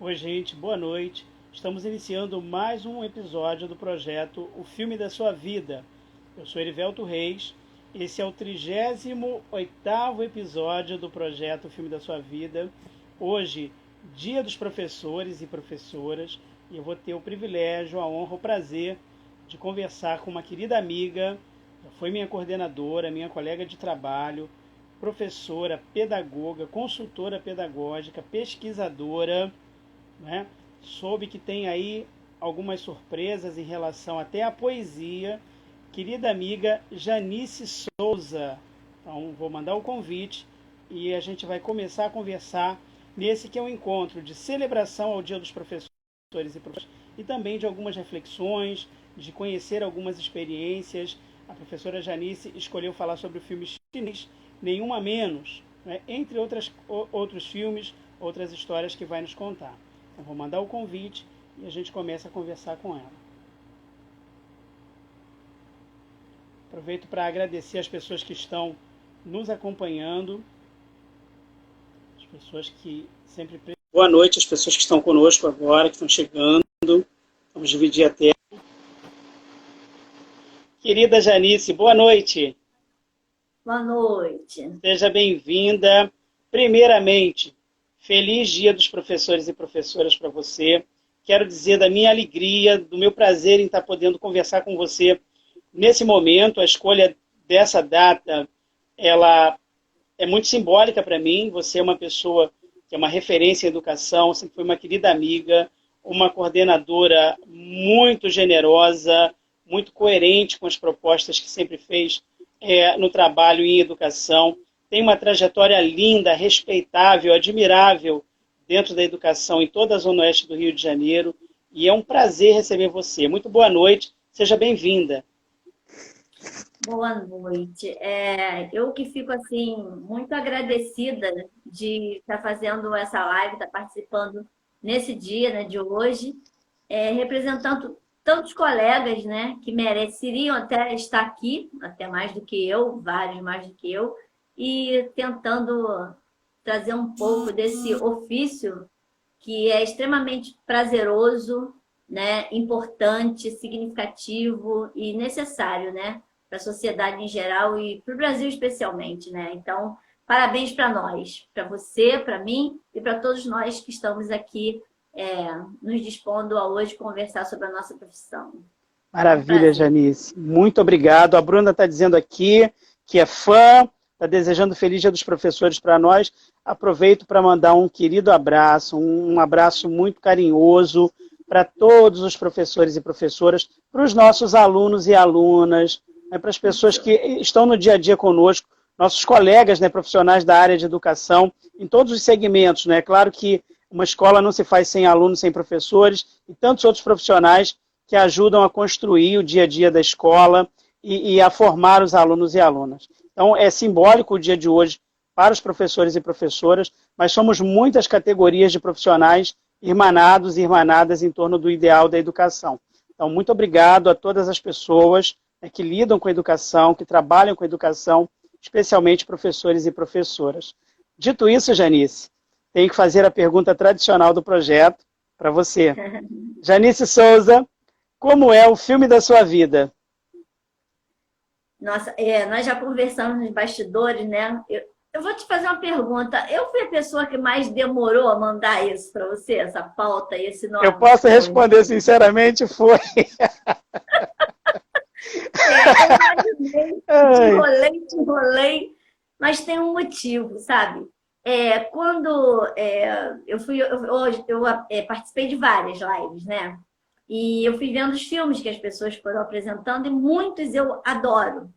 Oi, gente, boa noite. Estamos iniciando mais um episódio do projeto O Filme da Sua Vida. Eu sou Erivelto Reis. Esse é o 38º episódio do projeto O Filme da Sua Vida. Hoje, Dia dos Professores e Professoras, e eu vou ter o privilégio, a honra, o prazer de conversar com uma querida amiga, foi minha coordenadora, minha colega de trabalho, professora, pedagoga, consultora pedagógica, pesquisadora, né? Soube que tem aí algumas surpresas em relação até à poesia. Querida amiga Janice Souza. Então, vou mandar o convite e a gente vai começar a conversar nesse que é um encontro de celebração ao Dia dos Professores e Professoras e também de algumas reflexões, de conhecer algumas experiências. A professora Janice escolheu falar sobre o filme chinês Nenhuma Menos, né? Entre outros filmes, outras histórias que vai nos contar. Então, vou mandar o convite e a gente começa a conversar com ela. Aproveito para agradecer as pessoas que estão nos acompanhando, as pessoas que sempre... Boa noite às pessoas que estão conosco agora, que estão chegando. Vamos dividir a tela. Querida Janice, boa noite. Boa noite. Seja bem-vinda. Primeiramente, feliz Dia dos Professores e Professoras para você. Quero dizer da minha alegria, do meu prazer em estar podendo conversar com você nesse momento. A escolha dessa data, ela é muito simbólica para mim. Você é uma pessoa que é uma referência em educação, sempre foi uma querida amiga, uma coordenadora muito generosa, muito coerente com as propostas que sempre fez no trabalho em educação. Tem uma trajetória linda, respeitável, admirável dentro da educação em toda a Zona Oeste do Rio de Janeiro. E é um prazer receber você. Muito boa noite, seja bem-vinda. Boa noite. Eu que fico assim muito agradecida de estar fazendo essa live, estar participando nesse dia, né, de hoje, representando tantos colegas, né, que mereceriam até estar aqui, até mais do que eu, vários mais do que eu, e tentando trazer um pouco desse ofício que é extremamente prazeroso, né, importante, significativo e necessário, né, para a sociedade em geral e para o Brasil especialmente, né? Então, parabéns para nós, para você, para mim e para todos nós que estamos aqui nos dispondo a hoje conversar sobre a nossa profissão. Maravilha, Janice. Muito obrigado. A Bruna está dizendo aqui que é fã, está desejando feliz Dia dos Professores para nós. Aproveito para mandar um querido abraço, um abraço muito carinhoso para todos os professores e professoras, para os nossos alunos e alunas, né, para as pessoas que estão no dia a dia conosco, nossos colegas, né, profissionais da área de educação, em todos os segmentos, né? Claro que uma escola não se faz sem alunos, sem professores, e tantos outros profissionais que ajudam a construir o dia a dia da escola e a formar os alunos e alunas. Então, é simbólico o dia de hoje para os professores e professoras, mas somos muitas categorias de profissionais irmanados e irmanadas em torno do ideal da educação. Então, muito obrigado a todas as pessoas que lidam com a educação, que trabalham com a educação, especialmente professores e professoras. Dito isso, Janice, tenho que fazer a pergunta tradicional do projeto para você. Janice Souza, como é o filme da sua vida? Nossa, nós já conversamos nos bastidores, né? Eu vou te fazer uma pergunta. Eu fui a pessoa que mais demorou a mandar isso para você, essa pauta e esse nome? Eu posso responder sinceramente, foi. Eu te enrolei, mas tem um motivo, sabe? Quando eu participei de várias lives, né? E eu fui vendo os filmes que as pessoas foram apresentando e muitos eu adoro.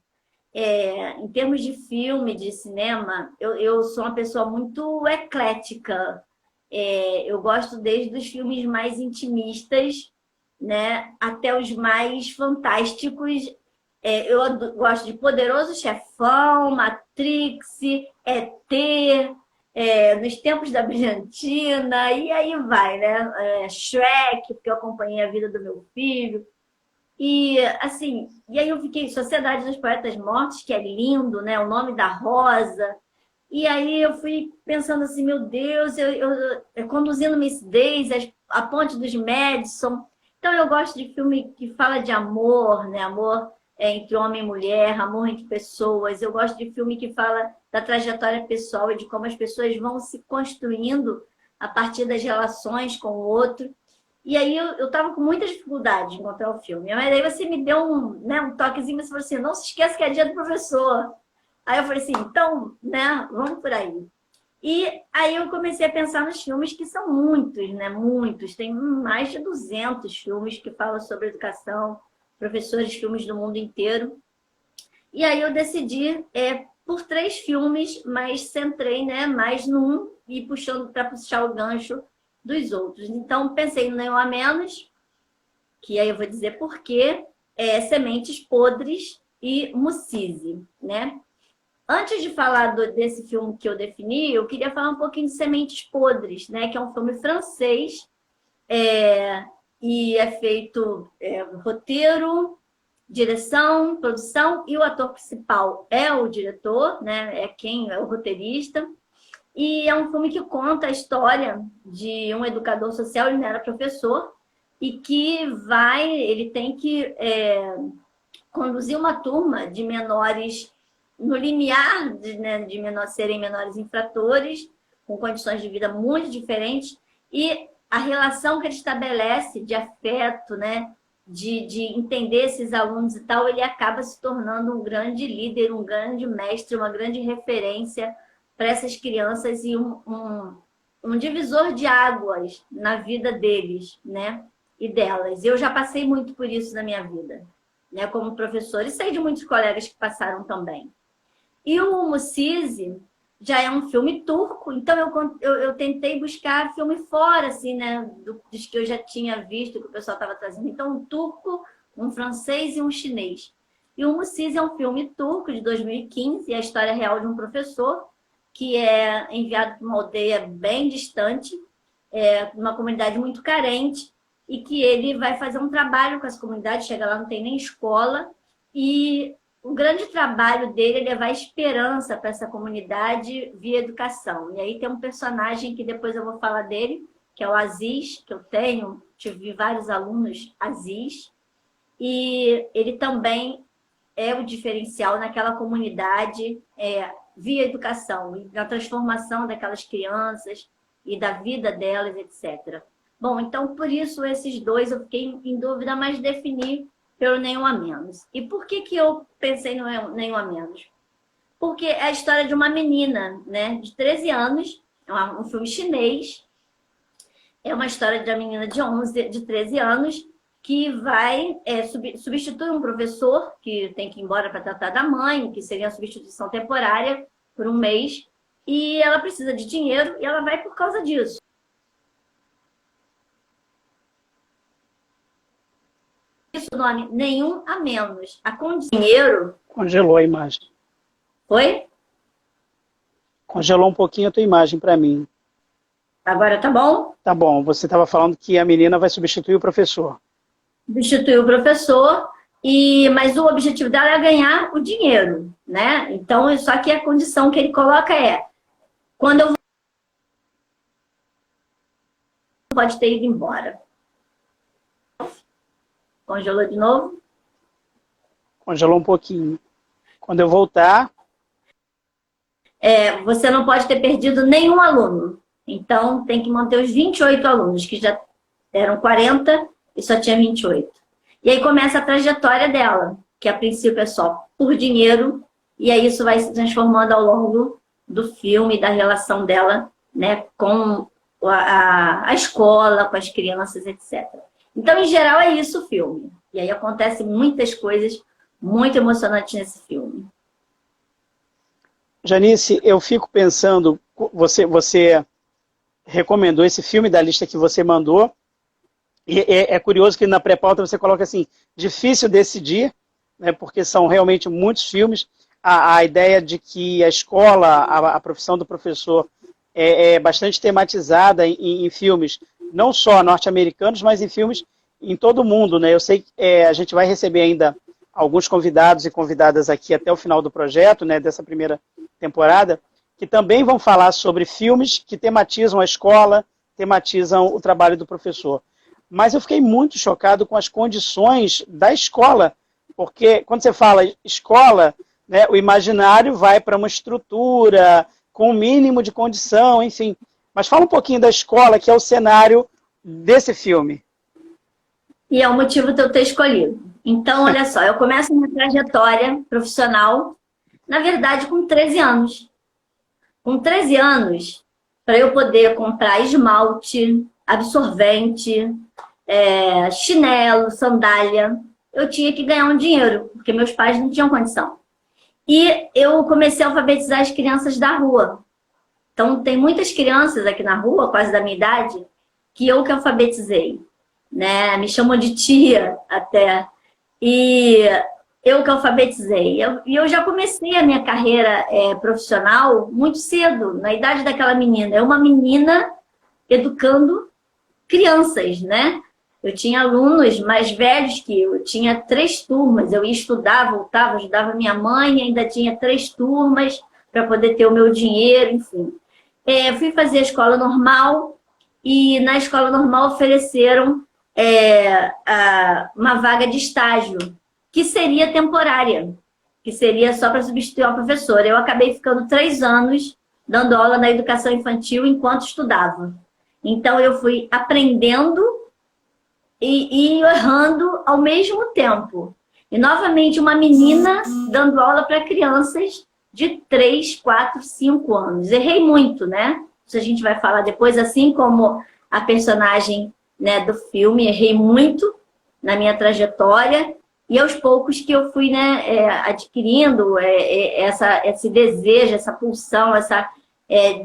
Em termos de filme, de cinema, eu sou uma pessoa muito eclética. Eu gosto desde os filmes mais intimistas, né, até os mais fantásticos. Eu gosto de Poderoso Chefão, Matrix, ET, Nos Tempos da Brilhantina, e aí vai, né? Shrek, porque eu acompanhei a vida do meu filho. E aí eu fiquei Sociedade dos Poetas Mortos, que é lindo, né? O Nome da Rosa. E aí eu fui pensando assim, meu Deus, conduzindo Miss Daisy, a Ponte dos Madison. Então eu gosto de filme que fala de amor, né? Amor entre homem e mulher, amor entre pessoas. Eu gosto de filme que fala da trajetória pessoal e de como as pessoas vão se construindo a partir das relações com o outro. E aí eu tava com muita dificuldade de encontrar o filme. Mas aí você me deu um toquezinho, você falou assim, não se esqueça que é dia do professor. Aí eu falei assim, então, né, vamos por aí. E aí eu comecei a pensar nos filmes, que são muitos, né, muitos. Tem mais de 200 filmes que falam sobre educação, professores, filmes do mundo inteiro. E aí eu decidi por 3 filmes, mas centrei, né, mais num e puxando para puxar o gancho dos outros. Então, pensei no Nenhum a Menos, que aí eu vou dizer por quê, Sementes Podres e Mucise, né? Antes de falar desse filme que eu defini, eu queria falar um pouquinho de Sementes Podres, né? Que é um filme francês e é feito roteiro, direção, produção e o ator principal é o diretor, né? Quem é o roteirista. E é um filme que conta a história de um educador social, ele não era professor, e que ele tem que conduzir uma turma de menores no limiar de serem menores infratores, com condições de vida muito diferentes, e a relação que ele estabelece de afeto, né, de entender esses alunos e tal, ele acaba se tornando um grande líder, um grande mestre, uma grande referência para essas crianças e um divisor de águas na vida deles, né, e delas. Eu já passei muito por isso na minha vida, né, como professora, e sei de muitos colegas que passaram também. E o Mucise já é um filme turco, então eu tentei buscar filme fora, assim, né, dos que eu já tinha visto, que o pessoal estava trazendo. Então, um turco, um francês e um chinês. E o Mucise é um filme turco de 2015, e a história real de um professor que é enviado para uma aldeia bem distante, uma comunidade muito carente, e que ele vai fazer um trabalho com essa comunidade, chega lá, não tem nem escola, e o grande trabalho dele é levar esperança para essa comunidade via educação. E aí tem um personagem que depois eu vou falar dele, que é o Aziz, que eu tive vários alunos Aziz, e ele também é o diferencial naquela comunidade via educação, e na transformação daquelas crianças e da vida delas, etc. Bom, então por isso esses dois eu fiquei em dúvida, mas defini pelo Nenhum a Menos. E por que eu pensei no Nenhum a Menos? Porque é a história de uma menina, né, de 13 anos, é um filme chinês, é uma história de uma menina de 13 anos que vai substituir um professor que tem que ir embora para tratar da mãe, que seria uma substituição temporária por um mês, e ela precisa de dinheiro e ela vai por causa disso. Isso o nome Nenhum a Menos. Com dinheiro... Congelou a imagem. Oi? Congelou um pouquinho a tua imagem para mim. Agora tá bom? Tá bom. Você estava falando que a menina vai substituir o professor. Substituir o professor, mas o objetivo dela é ganhar o dinheiro, né? Então, só que a condição que ele coloca quando eu pode ter ido embora. Congelou de novo? Congelou um pouquinho. Quando eu voltar... você não pode ter perdido nenhum aluno. Então, tem que manter os 28 alunos, que já eram 40 e só tinha 28. E aí começa a trajetória dela, que a princípio é só por dinheiro, e aí isso vai se transformando ao longo do filme, da relação dela, né, com a escola, com as crianças, etc. Então, em geral, é isso o filme. E aí acontecem muitas coisas muito emocionantes nesse filme. Janice, eu fico pensando, você recomendou esse filme da lista que você mandou, e é curioso que na pré-pauta você coloca assim, difícil decidir, né, porque são realmente muitos filmes. A ideia de que a escola, a profissão do professor é bastante tematizada em filmes, não só norte-americanos, mas em filmes em todo o mundo, né? Eu sei que a gente vai receber ainda alguns convidados e convidadas aqui até o final do projeto, né, dessa primeira temporada, que também vão falar sobre filmes que tematizam a escola, tematizam o trabalho do professor. Mas eu fiquei muito chocado com as condições da escola, porque quando você fala escola, né, o imaginário vai para uma estrutura, com o mínimo de condição, enfim. Mas fala um pouquinho da escola, que é o cenário desse filme. E é o motivo de eu ter escolhido. Então, olha só, eu começo minha trajetória profissional, na verdade, com 13 anos. Com 13 anos, para eu poder comprar esmalte, absorvente, chinelo, sandália, eu tinha que ganhar um dinheiro, porque meus pais não tinham condição. E eu comecei a alfabetizar as crianças da rua. Então, tem muitas crianças aqui na rua, quase da minha idade, que eu que alfabetizei, né? Me chamam de tia até. E eu que alfabetizei. E eu já comecei a minha carreira profissional muito cedo, na idade daquela menina. É uma menina educando crianças, né? Eu tinha alunos mais velhos que eu tinha 3 turmas. Eu ia estudar, voltava, ajudava minha mãe, ainda tinha 3 turmas para poder ter o meu dinheiro, enfim. Fui fazer a escola normal e na escola normal ofereceram uma vaga de estágio, que seria temporária, que seria só para substituir uma professora. Eu acabei ficando 3 anos dando aula na educação infantil enquanto estudava. Então, eu fui aprendendo e errando ao mesmo tempo. E, novamente, uma menina dando aula para crianças de 3, 4, 5 anos. Errei muito, né? Isso a gente vai falar depois, assim como a personagem, né, do filme. Errei muito na minha trajetória. E aos poucos que eu fui, né, adquirindo esse desejo, essa pulsão,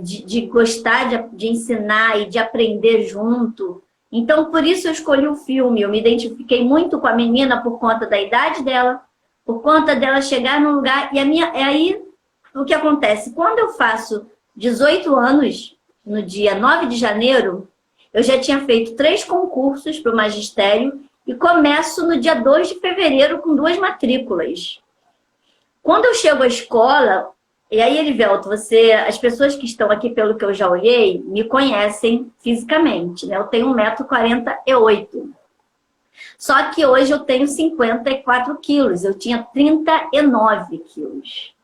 de gostar de ensinar e de aprender junto. Então, por isso eu escolhi o filme. Eu me identifiquei muito com a menina por conta da idade dela, por conta dela chegar num lugar... E aí, o que acontece? Quando eu faço 18 anos, no dia 9 de janeiro, eu já tinha feito 3 concursos para o magistério e começo no dia 2 de fevereiro com 2 matrículas. Quando eu chego à escola... E aí, Erivelto, as pessoas que estão aqui, pelo que eu já olhei, me conhecem fisicamente, né? Eu tenho 1,48 m. Só que hoje eu tenho 54 quilos. Eu tinha 39 quilos.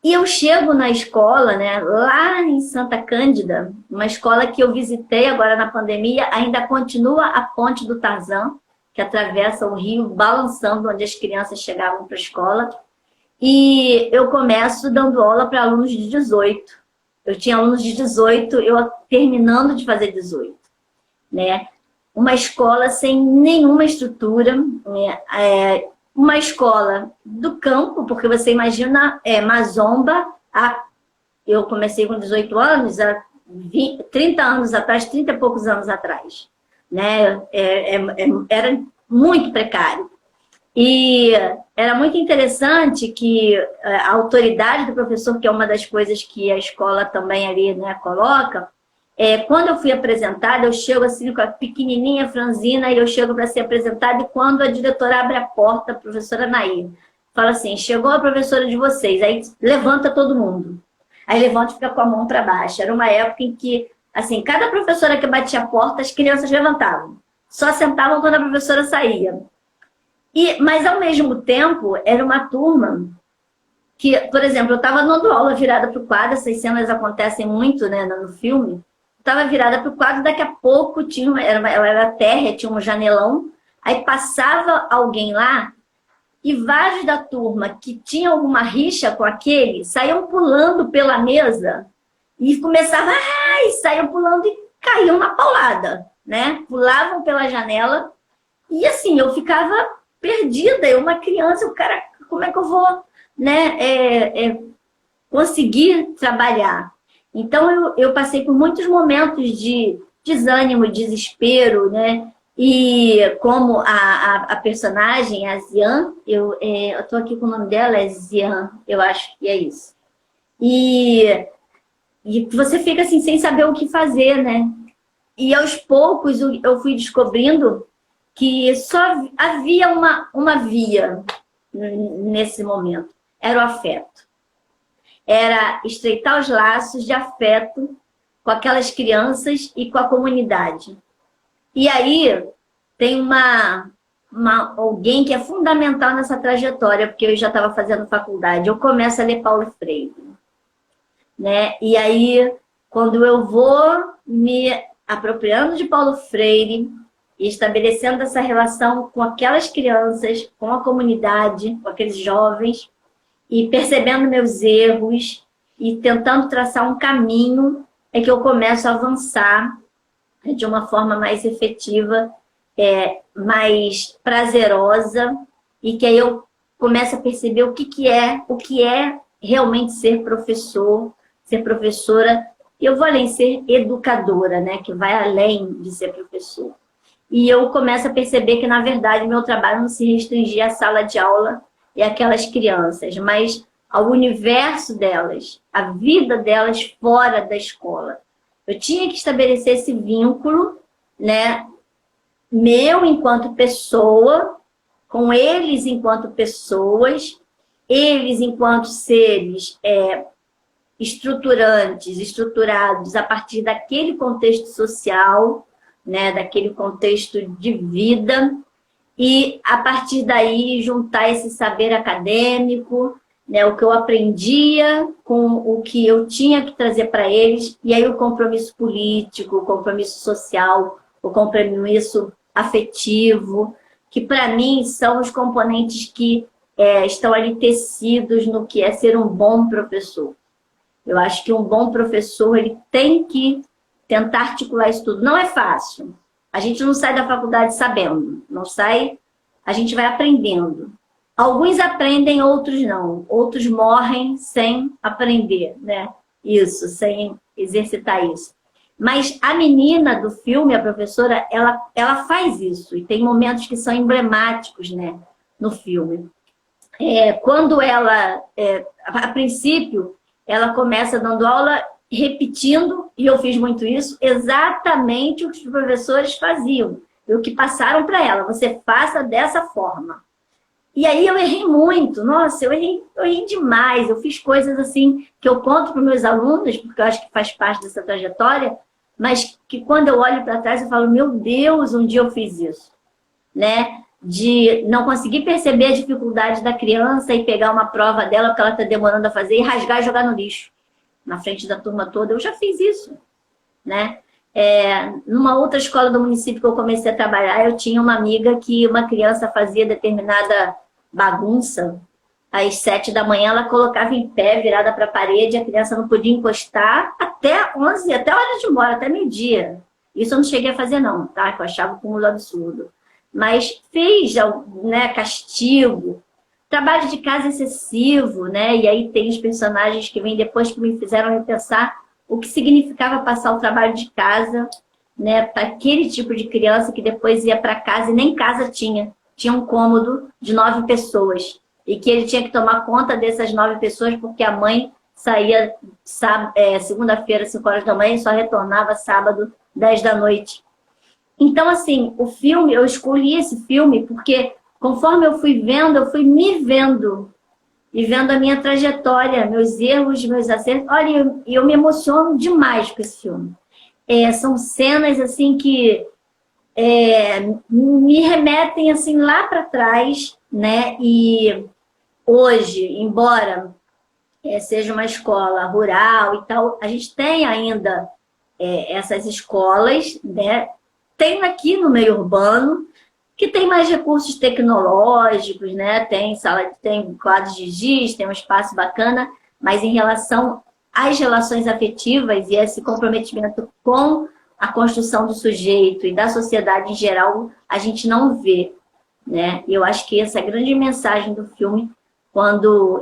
E eu chego na escola, né? Lá em Santa Cândida, uma escola que eu visitei agora na pandemia, ainda continua a ponte do Tarzan, que atravessa o rio, balançando, onde as crianças chegavam para a escola. E eu começo dando aula para alunos de 18. Eu tinha alunos de 18, eu terminando de fazer 18. Né? Uma escola sem nenhuma estrutura, né? Uma escola do campo, porque você imagina Mazomba, eu comecei com 18 anos, há 30 anos atrás, 30 e poucos anos atrás. Né? Era muito precário. E era muito interessante que a autoridade do professor, que é uma das coisas que a escola também ali, né, coloca, quando eu fui apresentada, eu chego assim com a pequenininha franzina e eu chego para ser apresentada e quando a diretora abre a porta, a professora Nair, fala assim, chegou a professora de vocês, aí levanta todo mundo. Aí levanta e fica com a mão para baixo. Era uma época em que, assim, cada professora que batia a porta, as crianças levantavam. Só sentavam quando a professora saía. Mas, ao mesmo tempo, era uma turma que, por exemplo, eu estava dando aula virada para o quadro, essas cenas acontecem muito, né, no filme. Estava virada para o quadro, daqui a pouco ela era terra, tinha um janelão, aí passava alguém lá e vários da turma que tinham alguma rixa com aquele saíam pulando pela mesa e começavam, saíam pulando e caíam na paulada, né? Pulavam pela janela e assim, eu ficava perdida, eu uma criança, o cara, como é que eu vou, né, conseguir trabalhar? Então, eu passei por muitos momentos de desânimo, desespero, né? E como a personagem, a Zian, eu tô aqui com o nome dela, é Zian, eu acho que é isso. E você fica assim, sem saber o que fazer, né? E aos poucos eu fui descobrindo que só havia uma via nesse momento, era o afeto. era estreitar os laços de afeto com aquelas crianças e com a comunidade. E aí tem alguém que é fundamental nessa trajetória, porque eu já estava fazendo faculdade. Eu começo a ler Paulo Freire, né? E aí, quando eu vou me apropriando de Paulo Freire e estabelecendo essa relação com aquelas crianças, com a comunidade, com aqueles jovens, e percebendo meus erros e tentando traçar um caminho, é que eu começo a avançar de uma forma mais efetiva, mais prazerosa, e que aí eu começo a perceber o que é realmente ser professor, ser professora. E eu vou além, ser educadora, né? Que vai além de ser professor. E eu começo a perceber que, na verdade, meu trabalho não se restringia à sala de aula e àquelas crianças, mas ao universo delas, à vida delas fora da escola. Eu tinha que estabelecer esse vínculo, né, meu enquanto pessoa, com eles enquanto pessoas, eles enquanto seres estruturados a partir daquele contexto social, né, daquele contexto de vida, e a partir daí juntar esse saber acadêmico, né, o que eu aprendia com o que eu tinha que trazer para eles, e aí o compromisso político, o compromisso social, o compromisso afetivo, que para mim são os componentes que estão ali tecidos no que é ser um bom professor. Eu acho que um bom professor ele tem que tentar articular isso tudo. Não é fácil. A gente não sai da faculdade sabendo. Não sai, a gente vai aprendendo. Alguns aprendem, outros não. Outros morrem sem aprender, né? Isso, sem exercitar isso. Mas a menina do filme, a professora, ela faz isso. E tem momentos que são emblemáticos, né, no filme. Quando ela, a princípio, ela começa dando aula repetindo, e eu fiz muito isso, exatamente o que os professores faziam, e o que passaram para ela. Você faça dessa forma. E aí eu errei muito. Nossa, eu errei demais. Eu fiz coisas assim que eu conto para os meus alunos, porque eu acho que faz parte dessa trajetória, mas que quando eu olho para trás eu falo, meu Deus, um dia eu fiz isso, né? De não conseguir perceber a dificuldade da criança e pegar uma prova dela que ela está demorando a fazer e rasgar e jogar no lixo, na frente da turma toda. Eu já fiz isso, né? Numa outra escola do município que eu comecei a trabalhar, eu tinha uma amiga que uma criança fazia determinada bagunça, às 7 da manhã ela colocava em pé, virada para a parede, a criança não podia encostar até 11, até a hora de ir embora, até meio-dia. Isso eu não cheguei a fazer não, tá? Que eu achava um cúmulo absurdo. Mas fez, né, castigo, trabalho de casa excessivo, né? E aí tem os personagens que vêm depois que me fizeram repensar o que significava passar o trabalho de casa, né, para aquele tipo de criança que depois ia para casa e nem casa tinha. Tinha um cômodo de 9 pessoas. E que ele tinha que tomar conta dessas 9 pessoas porque a mãe saía segunda-feira, 5 horas da manhã, e só retornava sábado, 10 da noite. Então, assim, o filme, eu escolhi esse filme porque conforme eu fui vendo, eu fui me vendo. E vendo a minha trajetória, meus erros, meus acertos. Olha, eu me emociono demais com esse filme. São cenas, assim, que me remetem, assim, lá para trás, né? E hoje, embora seja uma escola rural e tal, a gente tem ainda essas escolas, né? Tem aqui no meio urbano, que tem mais recursos tecnológicos, né? Tem quadros de giz, tem um espaço bacana, mas em relação às relações afetivas e esse comprometimento com a construção do sujeito e da sociedade em geral, a gente não vê, né? E eu acho que essa é a grande mensagem do filme,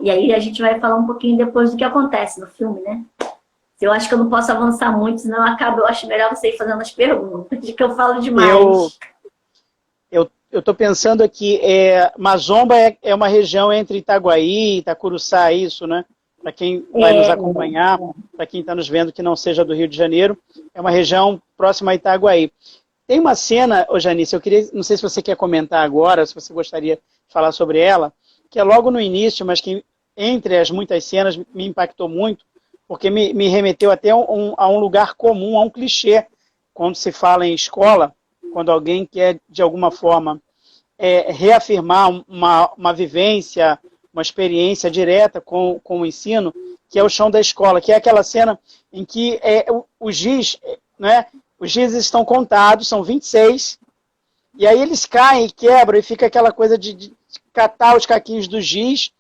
e aí a gente vai falar um pouquinho depois do que acontece no filme, né? Eu acho que eu não posso avançar muito, senão eu acho melhor você ir fazendo as perguntas, de que eu falo demais. Eu estou pensando aqui, Mazomba é uma região entre Itaguaí e Itacuruçá, isso, né? Para quem vai nos acompanhar, para quem está nos vendo que não seja do Rio de Janeiro, é uma região próxima a Itaguaí. Tem uma cena, Janice, não sei se você quer comentar agora, se você gostaria de falar sobre ela, que é logo no início, mas que entre as muitas cenas, me impactou muito, porque me remeteu até a um lugar comum, a um clichê, quando se fala em escola, quando alguém quer, de alguma forma, reafirmar uma vivência, uma experiência direta com o ensino, que é o chão da escola, que é aquela cena em que o giz, né, os gizes estão contados, são 26, e aí eles caem e quebram, e fica aquela coisa de catar os caquinhos do giz,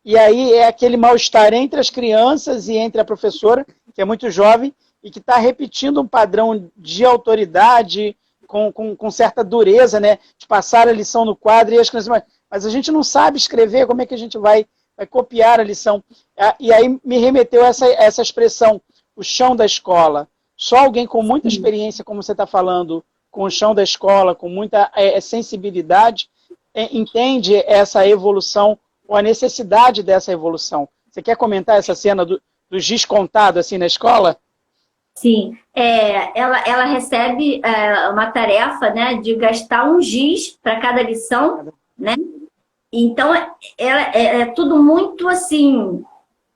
e aí é aquele mal-estar entre as crianças e entre a professora, que é muito jovem, e que está repetindo um padrão de autoridade, com certa dureza, né? De passar a lição no quadro, e as crianças... Mas a gente não sabe escrever, como é que a gente vai copiar a lição? E aí me remeteu essa expressão, o chão da escola. Só alguém com muita experiência, como você está falando, com o chão da escola, com muita sensibilidade, entende essa evolução, ou a necessidade dessa evolução. Você quer comentar essa cena do giz contado assim na escola? Sim, ela recebe uma tarefa, né, de gastar um giz para cada lição, né? Então, é tudo muito assim,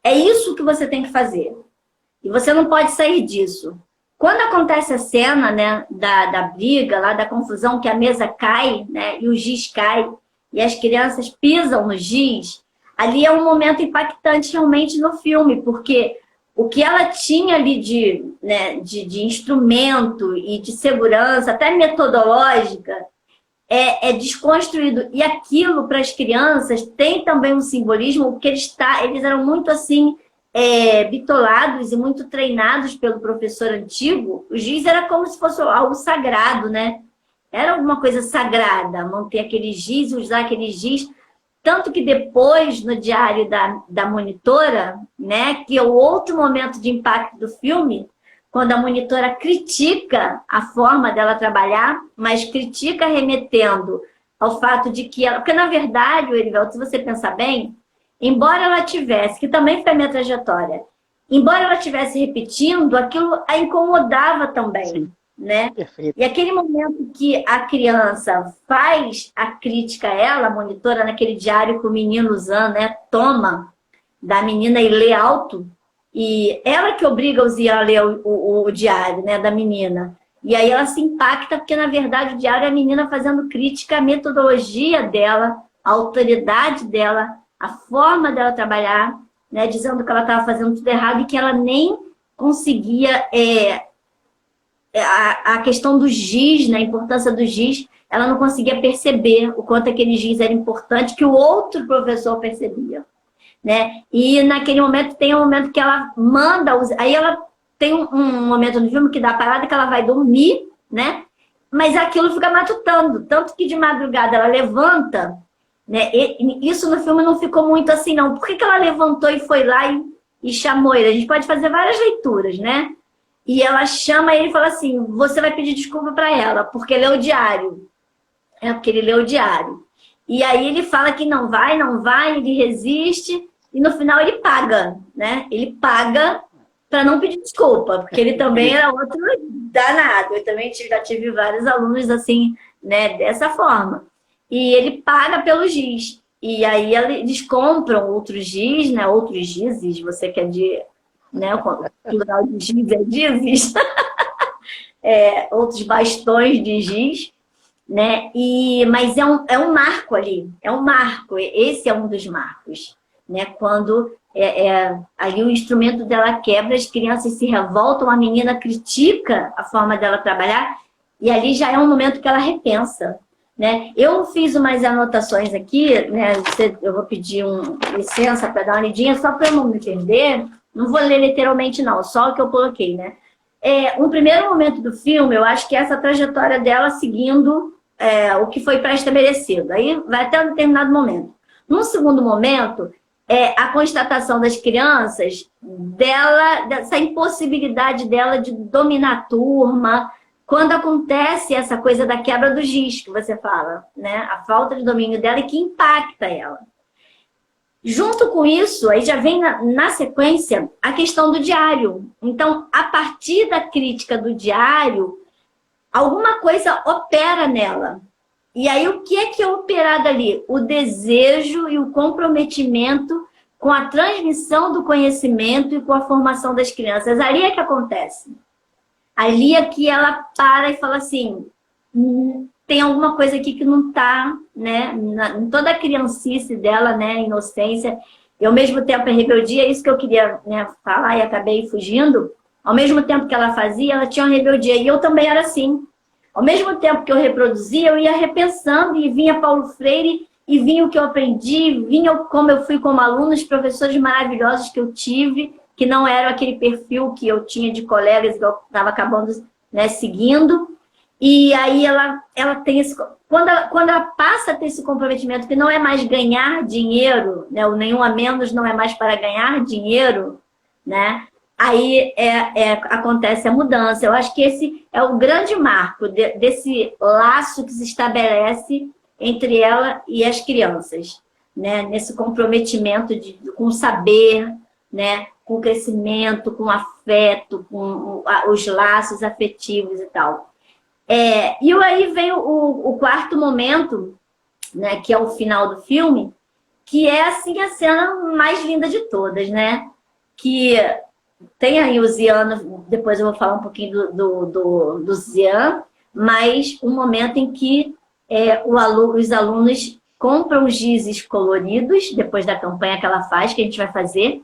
é isso que você tem que fazer. E você não pode sair disso. Quando acontece a cena, né, da briga, lá da confusão, que a mesa cai, né, e o giz cai, e as crianças pisam no giz, ali é um momento impactante realmente no filme, porque o que ela tinha ali de instrumento e de segurança, até metodológica, é desconstruído. E aquilo, para as crianças, tem também um simbolismo, porque eles eram muito assim, bitolados e muito treinados pelo professor antigo. O giz era como se fosse algo sagrado, né? Era alguma coisa sagrada, manter aquele giz, usar aquele giz. Tanto que depois, no diário da monitora, né, que é o outro momento de impacto do filme, quando a monitora critica a forma dela trabalhar, mas critica remetendo ao fato de que ela... Porque, na verdade, Erivelto, se você pensar bem, embora ela tivesse, que também foi a minha trajetória, embora ela estivesse repetindo, aquilo a incomodava também. Sim. Né? Perfeito. E aquele momento que a criança faz a crítica a ela, a monitora, naquele diário que o menino Zan, né, toma da menina e lê alto, e ela que obriga o Zian a ler o diário, né, da menina. E aí ela se impacta, porque na verdade o diário é a menina fazendo crítica à metodologia dela, à autoridade dela, à forma dela trabalhar, né, dizendo que ela estava fazendo tudo errado e que ela nem conseguia... A questão do giz, né, a importância do giz, ela não conseguia perceber o quanto aquele giz era importante, que o outro professor percebia, né? E naquele momento tem um momento que ela manda... Aí ela tem um momento no filme que dá a parada que ela vai dormir, né? Mas aquilo fica matutando, tanto que de madrugada ela levanta, né? E isso no filme não ficou muito assim, não. Por que ela levantou e foi lá e chamou ele? A gente pode fazer várias leituras, né? E ela chama ele e fala assim, você vai pedir desculpa para ela, porque leu o diário. Porque ele leu o diário. E aí ele fala que não vai, ele resiste, e no final ele paga, né? Ele paga para não pedir desculpa, porque ele também era outro danado. Eu também já tive vários alunos assim, né, dessa forma. E ele paga pelo giz. E aí eles compram outros giz, né? Outros gizes, você quer de... Né, o plural de giz é gizes, outros bastões de giz, né? Mas é um marco ali, é um marco, esse é um dos marcos, né? Quando ali o instrumento dela quebra, as crianças se revoltam, a menina critica a forma dela trabalhar, e ali já é um momento que ela repensa, né? Eu fiz umas anotações aqui, né? Eu vou pedir licença para dar uma lidinha, só para eu não me perder. Não vou ler literalmente, não, só o que eu coloquei, né? Um primeiro momento do filme, eu acho que é essa trajetória dela seguindo o que foi pré-estabelecido. Aí vai até um determinado momento. Num segundo momento, a constatação das crianças dessa impossibilidade dela de dominar a turma, quando acontece essa coisa da quebra do giz, que você fala, né? A falta de domínio dela e que impacta ela. Junto com isso, aí já vem na sequência a questão do diário. Então, a partir da crítica do diário, alguma coisa opera nela. E aí, o que é operado ali? O desejo e o comprometimento com a transmissão do conhecimento e com a formação das crianças. Ali é que acontece. Ali é que ela para e fala assim, tem alguma coisa aqui que não está, né? Em toda a criancice dela, né? Inocência. E ao mesmo tempo a rebeldia, é isso que eu queria, né, falar e acabei fugindo. Ao mesmo tempo que ela fazia, ela tinha uma rebeldia. E eu também era assim. Ao mesmo tempo que eu reproduzia, eu ia repensando e vinha Paulo Freire e vinha o que eu aprendi, vinha como eu fui como aluna, os professores maravilhosos que eu tive, que não eram aquele perfil que eu tinha de colegas que eu estava acabando, né, seguindo. E aí ela tem esse... Quando ela passa a ter esse comprometimento, que não é mais ganhar dinheiro, né, o nenhum a menos não é mais para ganhar dinheiro, né? Aí acontece a mudança. Eu acho que esse é o grande marco desse laço que se estabelece entre ela e as crianças, né? Nesse comprometimento com o saber, né? Com o crescimento, com o afeto, com os laços afetivos e tal. E aí vem o quarto momento, né? Que é o final do filme, que é assim a cena mais linda de todas, né? Que tem aí o Ziano, depois eu vou falar um pouquinho do Zian, mas um momento em que os alunos compram gizes coloridos, depois da campanha que ela faz, que a gente vai fazer,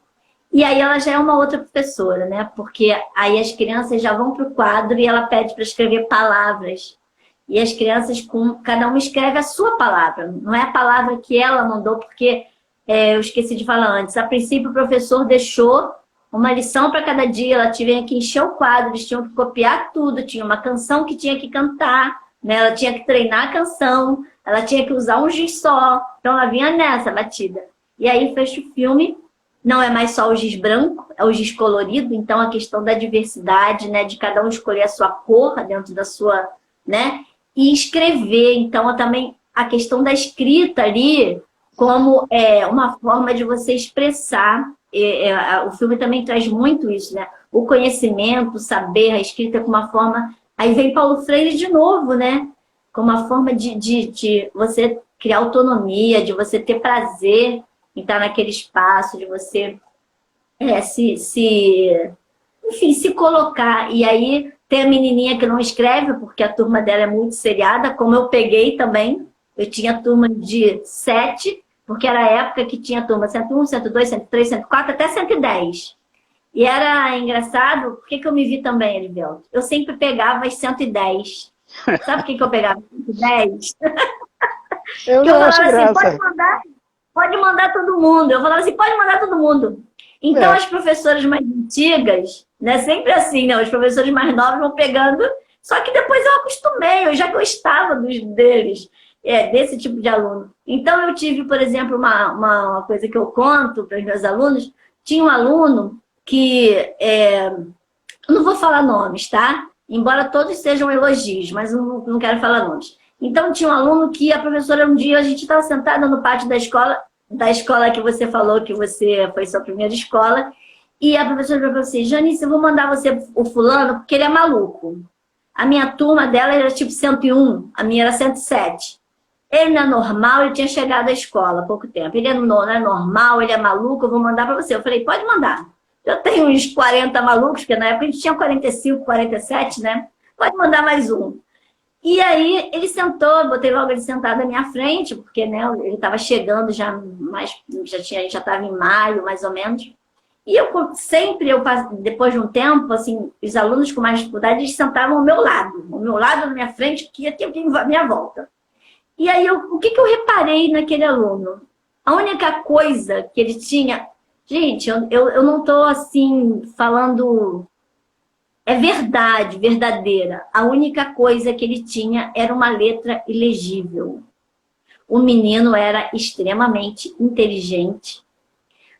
e aí ela já é uma outra professora, né? Porque aí as crianças já vão para o quadro e ela pede para escrever palavras. E as crianças, cada uma escreve a sua palavra, não é a palavra que ela mandou, porque eu esqueci de falar antes. A princípio o professor deixou uma lição para cada dia, ela tinha que encher o quadro, eles tinham que copiar tudo, tinha uma canção que tinha que cantar, né? Ela tinha que treinar a canção, ela tinha que usar um giz só, então ela vinha nessa batida. E aí fecha o filme, não é mais só o giz branco, é o giz colorido, então a questão da diversidade, né? De cada um escolher a sua cor dentro da sua, né? E escrever, então também a questão da escrita ali, como uma forma de você expressar. O filme também traz muito isso, né? O conhecimento, o saber, a escrita com uma forma... Aí vem Paulo Freire de novo, né? Com uma forma de você criar autonomia, de você ter prazer em estar naquele espaço, de você enfim, se colocar. E aí tem a menininha que não escreve, porque a turma dela é muito seriada, como eu peguei também. Eu tinha turma de 7, porque era a época que tinha turma 101, 102, 103, 104, até 110. E era engraçado, por que eu me vi também, Erivelto? Eu sempre pegava as 110. Sabe por que eu pegava 110? Eu não acho falava assim, graça. pode mandar todo mundo. Eu falava assim, pode mandar todo mundo. Então as professoras mais antigas, né, sempre assim, né, os professores mais novos vão pegando, só que depois eu acostumei, eu já gostava deles. Desse tipo de aluno. Então, eu tive, por exemplo, uma coisa que eu conto para os meus alunos. Tinha um aluno que... não vou falar nomes, tá? Embora todos sejam elogios, mas não quero falar nomes. Então, tinha um aluno que a professora, um dia, a gente estava sentada no pátio da escola que você falou que você foi sua primeira escola, e a professora falou assim, Janice, eu vou mandar você o fulano, porque ele é maluco. A minha turma dela era tipo 101, a minha era 107. Ele não é normal, ele tinha chegado à escola há pouco tempo. Ele não é normal, ele é maluco, eu vou mandar para você. Eu falei, pode mandar. Eu tenho uns 40 malucos, porque na época a gente tinha 45, 47, né? Pode mandar mais um. E aí ele sentou, botei logo ele sentado à minha frente, porque né, ele estava chegando já a gente já estava em maio, mais ou menos. E depois de um tempo, assim, os alunos com mais dificuldade, eles sentavam ao meu lado, na minha frente, que ia ter alguém à minha volta. E aí, o que eu reparei naquele aluno? A única coisa que ele tinha... Gente, eu não estou, assim, falando... É verdade, verdadeira. A única coisa que ele tinha era uma letra ilegível. O menino era extremamente inteligente.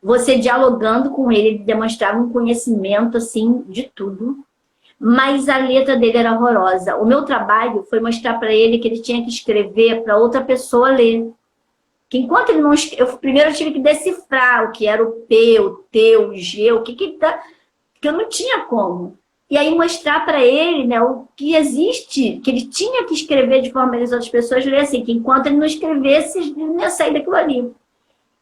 Você dialogando com ele, ele demonstrava um conhecimento, assim, de tudo. Mas a letra dele era horrorosa. O meu trabalho foi mostrar para ele que ele tinha que escrever para outra pessoa ler. Que enquanto ele não escreveu, primeiro eu tive que decifrar o que era o P, o T, o G, o que eu não tinha como. E aí mostrar para ele, né, o que existe, que ele tinha que escrever de forma que as outras pessoas lerem assim, que enquanto ele não escrevesse, ele não ia sair daquilo ali.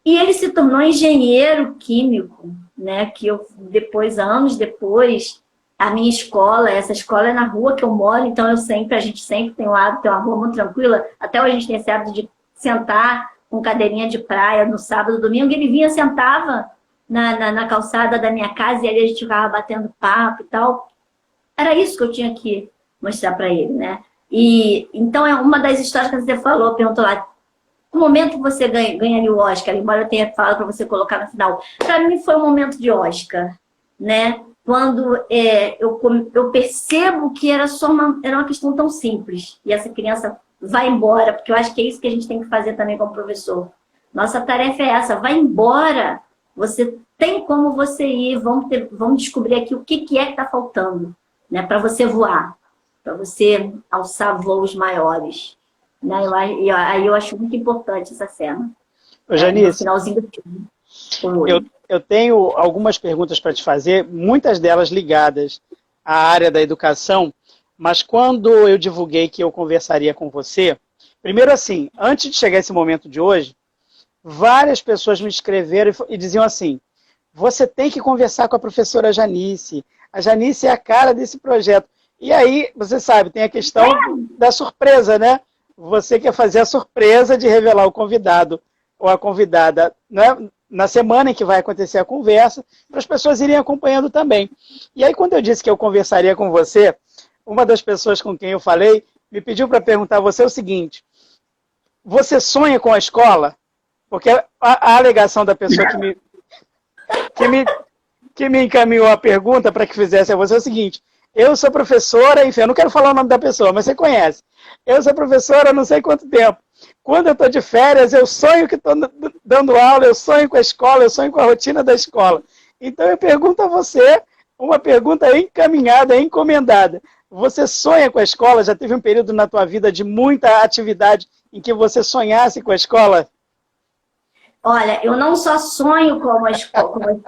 E ele se tornou engenheiro químico, né? Que eu depois, anos depois, a minha escola, essa escola é na rua que eu moro, então a gente sempre tem o hábito, tem uma rua muito tranquila, até hoje a gente tem esse hábito de sentar com cadeirinha de praia no sábado, domingo, ele vinha, sentava na calçada da minha casa e ali a gente ficava batendo papo e tal. Era isso que eu tinha que mostrar para ele, né? E então é uma das histórias que você falou, perguntou lá, o momento que você ganha ali o Oscar, embora eu tenha falado para você colocar no final, para mim foi um momento de Oscar, né? Quando eu percebo que era uma questão tão simples e essa criança vai embora, porque eu acho que é isso que a gente tem que fazer também como professor. Nossa tarefa é essa, vai embora, você tem como você ir, vamos descobrir aqui o que é que está faltando, né? Para você voar, para você alçar voos maiores. Né? Aí eu acho muito importante essa cena. Ô, Janice, no finalzinho do filme. Eu tenho algumas perguntas para te fazer, muitas delas ligadas à área da educação, mas quando eu divulguei que eu conversaria com você, primeiro assim, antes de chegar esse momento de hoje, várias pessoas me escreveram e diziam assim, você tem que conversar com a professora Janice, a Janice é a cara desse projeto. E aí, você sabe, tem a questão da surpresa, né? Você quer fazer a surpresa de revelar o convidado ou a convidada, né, na semana em que vai acontecer a conversa, para as pessoas irem acompanhando também. E aí, quando eu disse que eu conversaria com você, uma das pessoas com quem eu falei me pediu para perguntar a você o seguinte, você sonha com a escola? Porque a alegação da pessoa que me encaminhou a pergunta para que fizesse a você é o seguinte, eu sou professora, enfim, eu não quero falar o nome da pessoa, mas você conhece. Eu sou professora há não sei quanto tempo. Quando eu estou de férias, eu sonho que estou dando aula, eu sonho com a escola, eu sonho com a rotina da escola. Então eu pergunto a você, uma pergunta encaminhada, encomendada. Você sonha com a escola? Já teve um período na tua vida de muita atividade em que você sonhasse com a escola? Olha, eu não só sonho com a escola,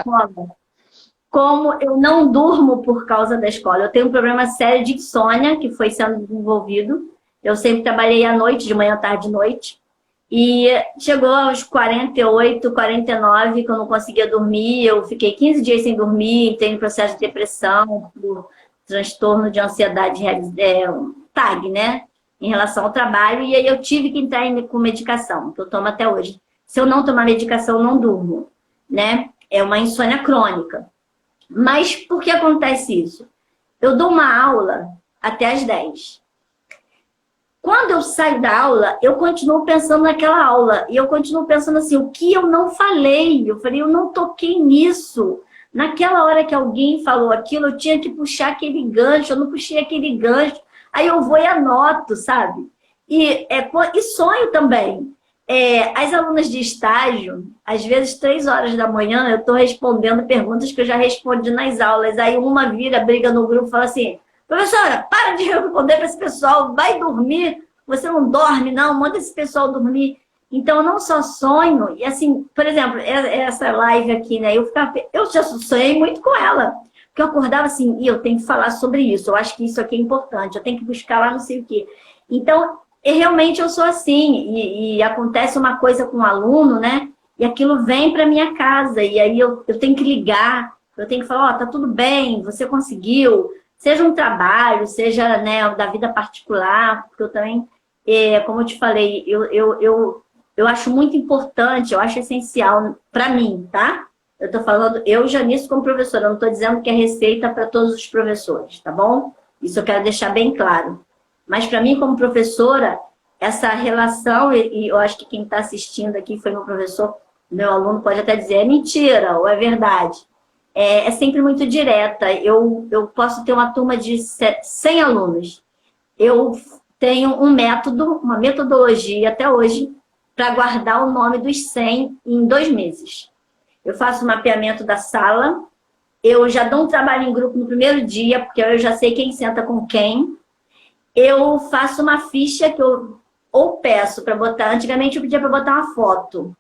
como eu não durmo por causa da escola. Eu tenho um problema sério de insônia que foi sendo desenvolvido. Eu sempre trabalhei à noite, de manhã, tarde, noite. E chegou aos 48, 49, que eu não conseguia dormir. Eu fiquei 15 dias sem dormir, entrei em processo de depressão, por transtorno de ansiedade, TAG, né? Em relação ao trabalho. E aí eu tive que entrar com medicação, que eu tomo até hoje. Se eu não tomar medicação, eu não durmo, né? É uma insônia crônica. Mas por que acontece isso? Eu dou uma aula até às 10. Quando eu saio da aula, eu continuo pensando naquela aula. E eu continuo pensando assim, o que eu não falei? Eu falei, eu não toquei nisso. Naquela hora que alguém falou aquilo, eu tinha que puxar aquele gancho. Eu não puxei aquele gancho. Aí eu vou e anoto, sabe? E sonho também. As alunas de estágio, às vezes 3 horas da manhã, eu estou respondendo perguntas que eu já respondi nas aulas. Aí uma briga no grupo e fala assim, professora, para de responder para esse pessoal, vai dormir, você não dorme não, manda esse pessoal dormir. Então eu não só sonho, e assim, por exemplo, essa live aqui, né, eu já sonhei muito com ela, porque eu acordava assim, e eu tenho que falar sobre isso, eu acho que isso aqui é importante, eu tenho que buscar lá não sei o quê. Então, realmente eu sou assim, e acontece uma coisa com um aluno, né, e aquilo vem para minha casa, e aí eu tenho que ligar, eu tenho que falar, tá tudo bem, você conseguiu, seja um trabalho, seja, né, da vida particular, porque eu também, como eu te falei, eu acho muito importante, eu acho essencial para mim, tá? Eu tô falando, eu, Janice, como professora, eu não tô dizendo que é receita para todos os professores, tá bom? Isso eu quero deixar bem claro. Mas para mim, como professora, essa relação, e eu acho que quem está assistindo aqui foi meu professor, meu aluno pode até dizer, é mentira ou é verdade. É sempre muito direta. Eu posso ter uma turma de 100 alunos. Eu tenho um método, uma metodologia até hoje, para guardar o nome dos 100 em 2 meses. Eu faço o mapeamento da sala, eu já dou um trabalho em grupo no primeiro dia, porque eu já sei quem senta com quem. Eu faço uma ficha que eu ou peço para botar, antigamente eu pedia para botar uma foto,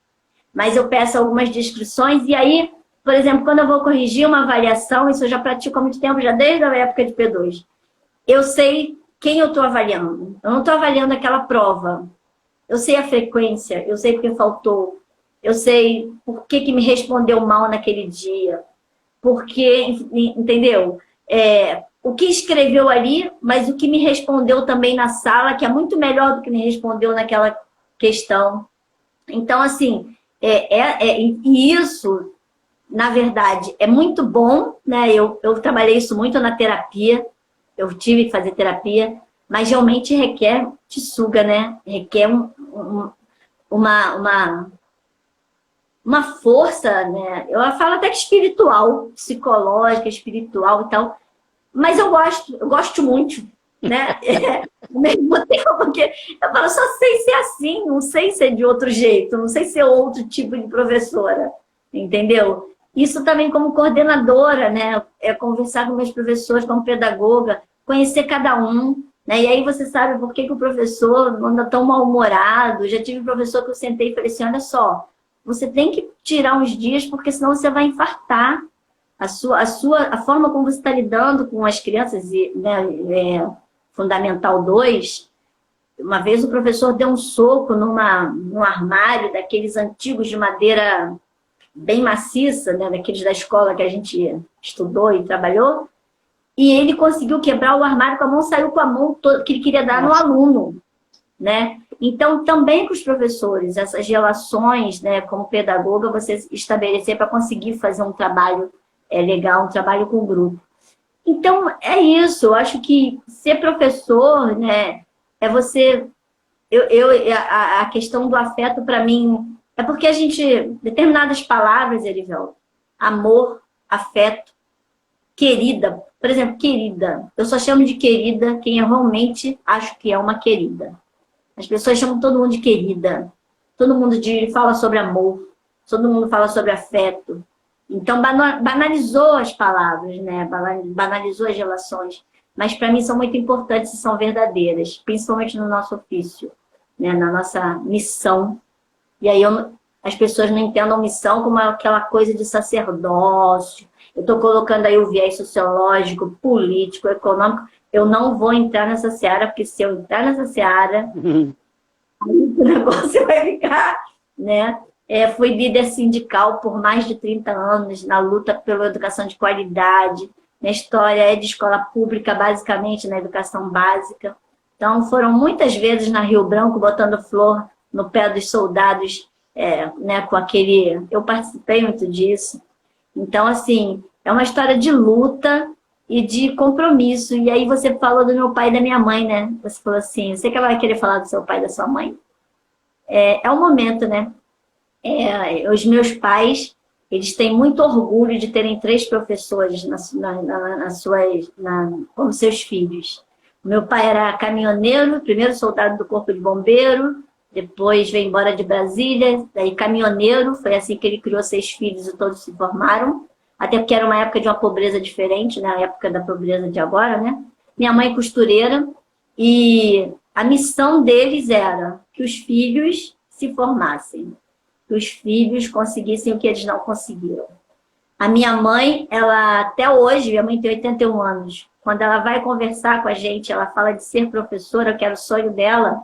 mas eu peço algumas descrições e aí, por exemplo, quando eu vou corrigir uma avaliação, isso eu já pratico há muito tempo, já desde a época de P2, eu sei quem eu estou avaliando. Eu não estou avaliando aquela prova. Eu sei a frequência, eu sei porque faltou. eu sei por que me respondeu mal naquele dia, porque, entendeu? O que escreveu ali, mas o que me respondeu também na sala, que é muito melhor do que me respondeu naquela questão. Então, assim, e isso, na verdade, é muito bom, né? Eu trabalhei isso muito na terapia, eu tive que fazer terapia, mas realmente requer, te suga, né? Requer uma força, né? Eu falo até que espiritual, psicológica, espiritual e tal, mas eu gosto muito, né? Ao mesmo tempo, porque eu falo, só sei ser assim, não sei ser de outro jeito, não sei ser outro tipo de professora, entendeu? Isso também como coordenadora, né? É conversar com meus professores, como pedagoga, conhecer cada um, né? E aí você sabe por que o professor anda tão mal-humorado. Já tive um professor que eu sentei e falei assim, olha só, você tem que tirar uns dias, porque senão você vai infartar. A forma como você está lidando com as crianças, né, Fundamental 2, uma vez o professor deu um soco num armário daqueles antigos de madeira bem maciça, né, daqueles da escola que a gente estudou e trabalhou, e ele conseguiu quebrar o armário com a mão, saiu com a mão toda, que ele queria dar no aluno, né? Então, também com os professores, essas relações, né, como pedagoga, você estabelecer para conseguir fazer um trabalho legal, um trabalho com o grupo. Então, é isso. Eu acho que ser professor, né, é você... a questão do afeto, para mim, é porque a gente... Determinadas palavras, Erivelto, amor, afeto, querida. Por exemplo, querida. Eu só chamo de querida quem eu realmente acho que é uma querida. As pessoas chamam todo mundo de querida. Todo mundo fala sobre amor. Todo mundo fala sobre afeto. Então, banalizou as palavras, né? Banalizou as relações. Mas, para mim, são muito importantes e são verdadeiras. Principalmente no nosso ofício, né? Na nossa missão. E aí, as pessoas não entendam missão como aquela coisa de sacerdócio. Eu estou colocando aí o viés sociológico, político, econômico. Eu não vou entrar nessa seara, porque se eu entrar nessa seara, aí o negócio vai ficar, né? Fui líder sindical por mais de 30 anos, na luta pela educação de qualidade. Minha história é de escola pública, basicamente, na educação básica. Então, foram muitas vezes na Rio Branco, botando flor no pé dos soldados, né, com aquele... Eu participei muito disso. Então, assim, é uma história de luta e de compromisso. E aí você falou do meu pai e da minha mãe, né? Você falou assim, eu sei que ela vai querer falar do seu pai e da sua mãe. É um momento, né? Os meus pais, eles têm muito orgulho de terem 3 professores como seus filhos. Meu pai era caminhoneiro, primeiro soldado do Corpo de Bombeiro, depois veio embora de Brasília, daí caminhoneiro, foi assim que ele criou 6 filhos e todos se formaram, até porque era uma época de uma pobreza diferente, na época da pobreza de agora, né? Minha mãe costureira, e a missão deles era que os filhos se formassem, que os filhos conseguissem o que eles não conseguiram. A minha mãe, ela até hoje, minha mãe tem 81 anos, quando ela vai conversar com a gente, ela fala de ser professora, que era o sonho dela,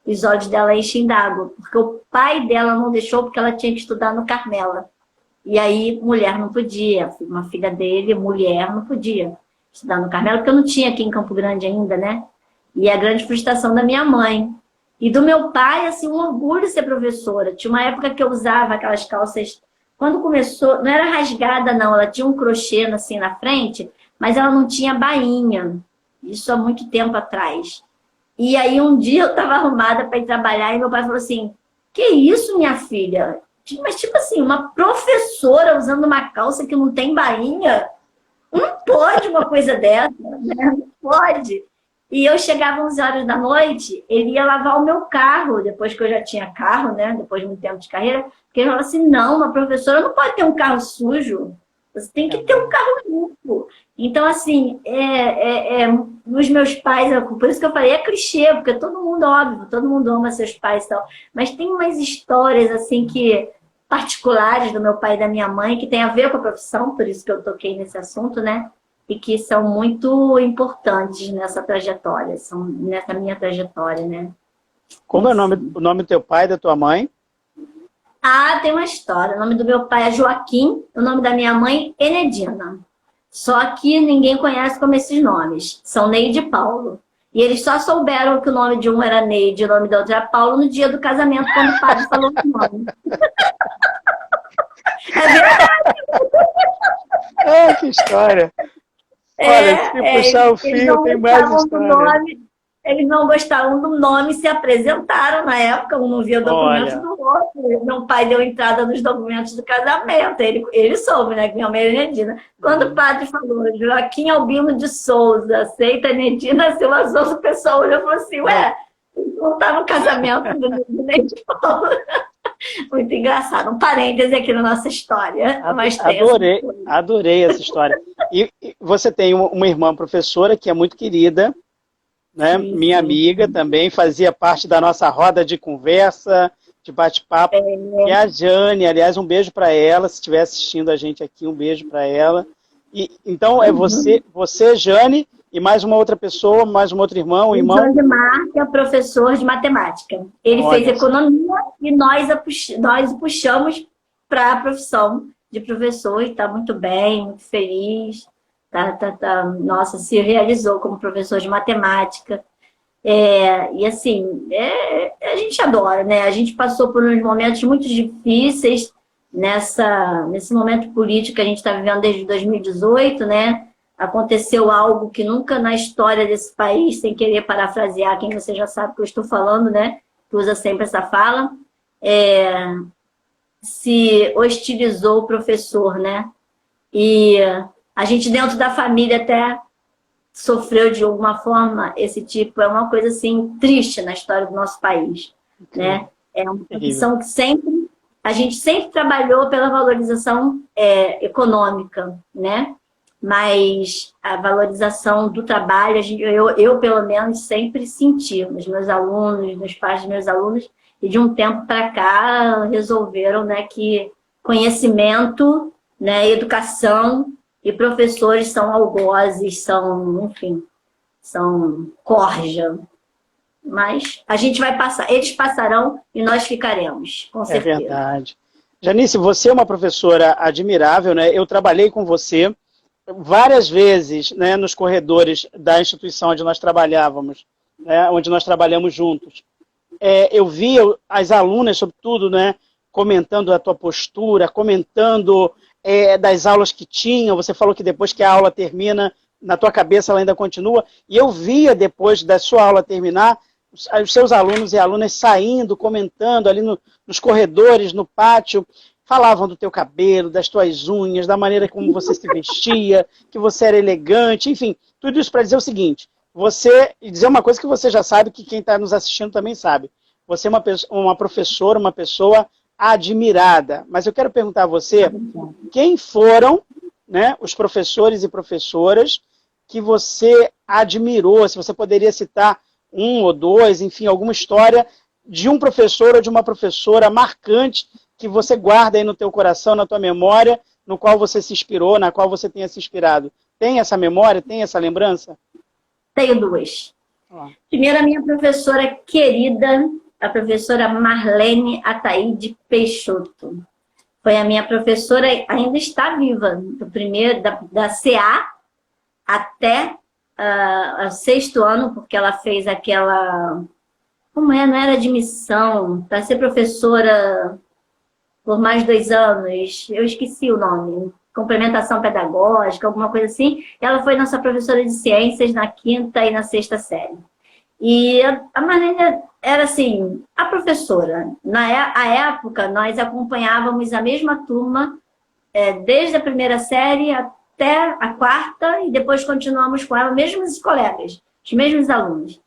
os olhos dela enchem d'água, porque o pai dela não deixou porque ela tinha que estudar no Carmela. E aí, mulher não podia, uma filha dele, mulher, não podia estudar no Carmela, porque eu não tinha aqui em Campo Grande ainda, né? E a grande frustração da minha mãe. E do meu pai, assim, um orgulho ser professora. Tinha uma época que eu usava aquelas calças... Quando começou, não era rasgada, não. Ela tinha um crochê, assim, na frente, mas ela não tinha bainha. Isso há muito tempo atrás. E aí, um dia eu estava arrumada para ir trabalhar e meu pai falou assim, que isso, minha filha? Mas, tipo assim, uma professora usando uma calça que não tem bainha? Não pode uma coisa dessa, né? Não pode. E eu chegava às 11 horas da noite, ele ia lavar o meu carro, depois que eu já tinha carro, né? Depois de muito tempo de carreira, porque ele falou assim, não, uma professora não pode ter um carro sujo, você tem que ter um carro limpo. Então, assim, os meus pais, por isso que eu falei, é clichê, porque todo mundo, óbvio, todo mundo ama seus pais e tal, mas tem umas histórias, assim, particulares do meu pai e da minha mãe, que tem a ver com a profissão, por isso que eu toquei nesse assunto, né? E que são muito importantes nessa trajetória, nessa minha trajetória, né? Como é o nome do teu pai e da tua mãe? Ah, tem uma história. O nome do meu pai é Joaquim, o nome da minha mãe, Enedina. Só que ninguém conhece como esses nomes. São Neide e Paulo. E eles só souberam que o nome de um era Neide e o nome da outra era Paulo no dia do casamento, quando o padre falou o nome. É verdade. Ah, que história. Olha, se puxar o fio, tem mais história. Eles não gostavam do nome, se apresentaram na época, um não via documento do outro. Meu pai deu entrada nos documentos do casamento. Ele soube, né, que minha mãe era Enedina. Quando o padre falou, Joaquim Albino de Souza, aceita Enedina Silva Souza, o pessoal olhou e falou assim, ué, não está no casamento do Neide Paulo. Muito engraçado. Um parêntese aqui na nossa história. Adorei essa história. E você tem uma irmã professora que é muito querida, né? Sim, minha amiga também, fazia parte da nossa roda de conversa, de bate-papo, que é a Jane. Aliás, um beijo para ela, se estiver assistindo a gente aqui, um beijo para ela. Então, é você, Jane, e mais uma outra pessoa, mais um outro irmão, Jandimar, que é professor de matemática. Ele fez economia e nós o puxamos para a profissão de professor e está muito bem, muito feliz. Nossa, se realizou como professor de matemática. E assim, a gente adora, né? A gente passou por uns momentos muito difíceis nesse momento político que a gente está vivendo desde 2018, né? Aconteceu algo que nunca na história desse país, sem querer parafrasear quem você já sabe que eu estou falando, né? Que usa sempre essa fala, se hostilizou o professor, né? E a gente dentro da família até sofreu de alguma forma esse tipo, é uma coisa assim triste na história do nosso país, né? É uma profissão que a gente sempre trabalhou pela valorização econômica, né? Mas a valorização do trabalho, eu pelo menos sempre senti nos meus alunos, nos pais dos meus alunos, e de um tempo para cá resolveram, né, que conhecimento, né, educação e professores são algozes, enfim, são corja. Mas a gente vai passar, eles passarão e nós ficaremos, com certeza. É verdade. Janice, você é uma professora admirável, né? Eu trabalhei com você várias vezes, né, nos corredores da instituição onde nós trabalhávamos, né, onde nós trabalhamos juntos. Eu via as alunas, sobretudo, né, comentando a tua postura, comentando das aulas que tinham. Você falou que depois que a aula termina, na tua cabeça ela ainda continua. E eu via, depois da sua aula terminar, os seus alunos e alunas saindo, comentando ali nos corredores, no pátio, falavam do teu cabelo, das tuas unhas, da maneira como você se vestia, que você era elegante, enfim, tudo isso para dizer o seguinte, e dizer uma coisa que você já sabe, que quem está nos assistindo também sabe, você é uma professora, uma pessoa admirada, mas eu quero perguntar a você, quem foram, né, os professores e professoras que você admirou, se você poderia citar um ou dois, enfim, alguma história de um professor ou de uma professora marcante que você guarda aí no teu coração, na tua memória, no qual você se inspirou, na qual você tenha se inspirado. Tem essa memória? Tem essa lembrança? Tenho duas. Primeiro, a minha professora querida, a professora Marlene Ataíde Peixoto. Foi a minha professora, ainda está viva, do primeiro, da CA até o sexto ano, porque ela fez aquela... Como não era admissão, para ser professora por mais 2 anos, eu esqueci o nome, complementação pedagógica, alguma coisa assim. Ela foi nossa professora de ciências na 5ª e na 6ª série. E a Marlene era assim, a professora. Na época, nós acompanhávamos a mesma turma, desde a 1ª série até a 4ª, e depois continuamos com ela, mesmos colegas, os mesmos alunos.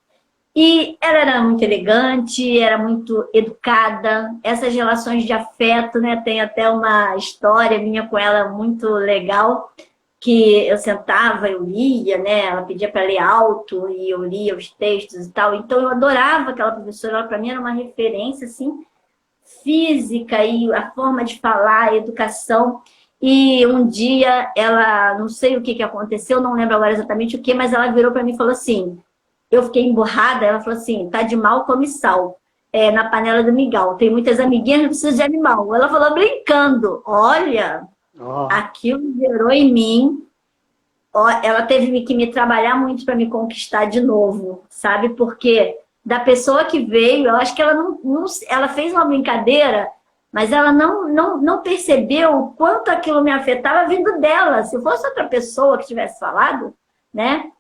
E ela era muito elegante, era muito educada, essas relações de afeto, né? Tem até uma história minha com ela muito legal, que eu sentava, eu lia, né? Ela pedia para ler alto e eu lia os textos e tal. Então eu adorava aquela professora, ela para mim era uma referência, assim, física e a forma de falar, a educação. E um dia ela, não sei o que aconteceu, não lembro agora exatamente o que, mas ela virou para mim e falou assim... Eu fiquei emburrada, ela falou assim, tá de mal, come sal. na panela do mingau. Tem muitas amiguinhas que precisam de animal. Ela falou brincando. Olha, aquilo gerou em mim. Ela teve que me trabalhar muito para me conquistar de novo, sabe? Porque da pessoa que veio, eu acho que ela ela fez uma brincadeira, mas ela não percebeu o quanto aquilo me afetava vindo dela. Se fosse outra pessoa que tivesse falado, né?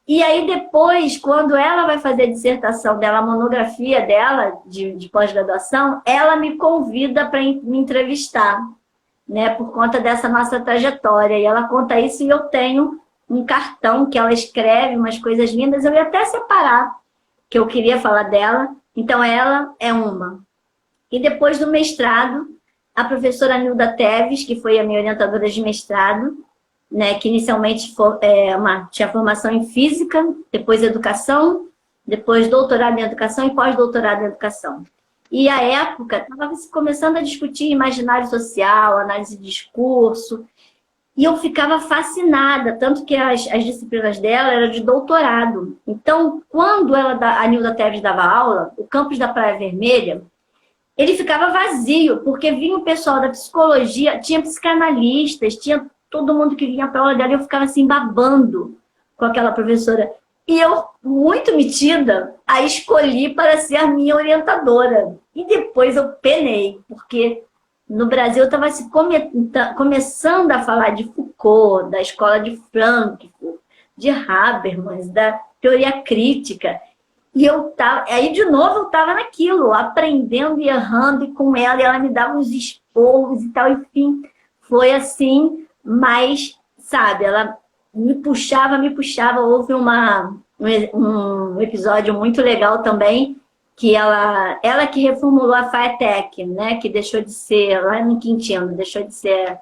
E aí depois, quando ela vai fazer a dissertação dela, a monografia dela de pós-graduação, ela me convida para me entrevistar, né? Por conta dessa nossa trajetória. E ela conta isso e eu tenho um cartão que ela escreve umas coisas lindas. Eu ia até separar, que eu queria falar dela. Então ela é uma. E depois do mestrado, a professora Nilda Teves, que foi a minha orientadora de mestrado, né, que inicialmente tinha formação em física, depois educação, depois doutorado em educação e pós-doutorado em educação. E à época estava começando a discutir imaginário social, análise de discurso, e eu ficava fascinada, tanto que as disciplinas dela eram de doutorado. Então, quando a Nilda Teves dava aula, o campus da Praia Vermelha, ele ficava vazio, porque vinha o pessoal da psicologia, tinha psicanalistas, tinha todo mundo que vinha para a aula dela, e eu ficava assim, babando com aquela professora. E eu, muito metida, a escolhi para ser a minha orientadora. E depois eu penei, porque no Brasil eu estava começando a falar de Foucault, da escola de Frankfurt, de Habermas, da teoria crítica. E aí de novo eu estava naquilo, aprendendo e errando e com ela, e ela me dava uns esporros e tal, enfim. Foi assim, mas, sabe, ela me puxava. Houve um episódio muito legal também, que ela que reformulou a FATEC, né, que deixou de ser, lá no Quintino, deixou de ser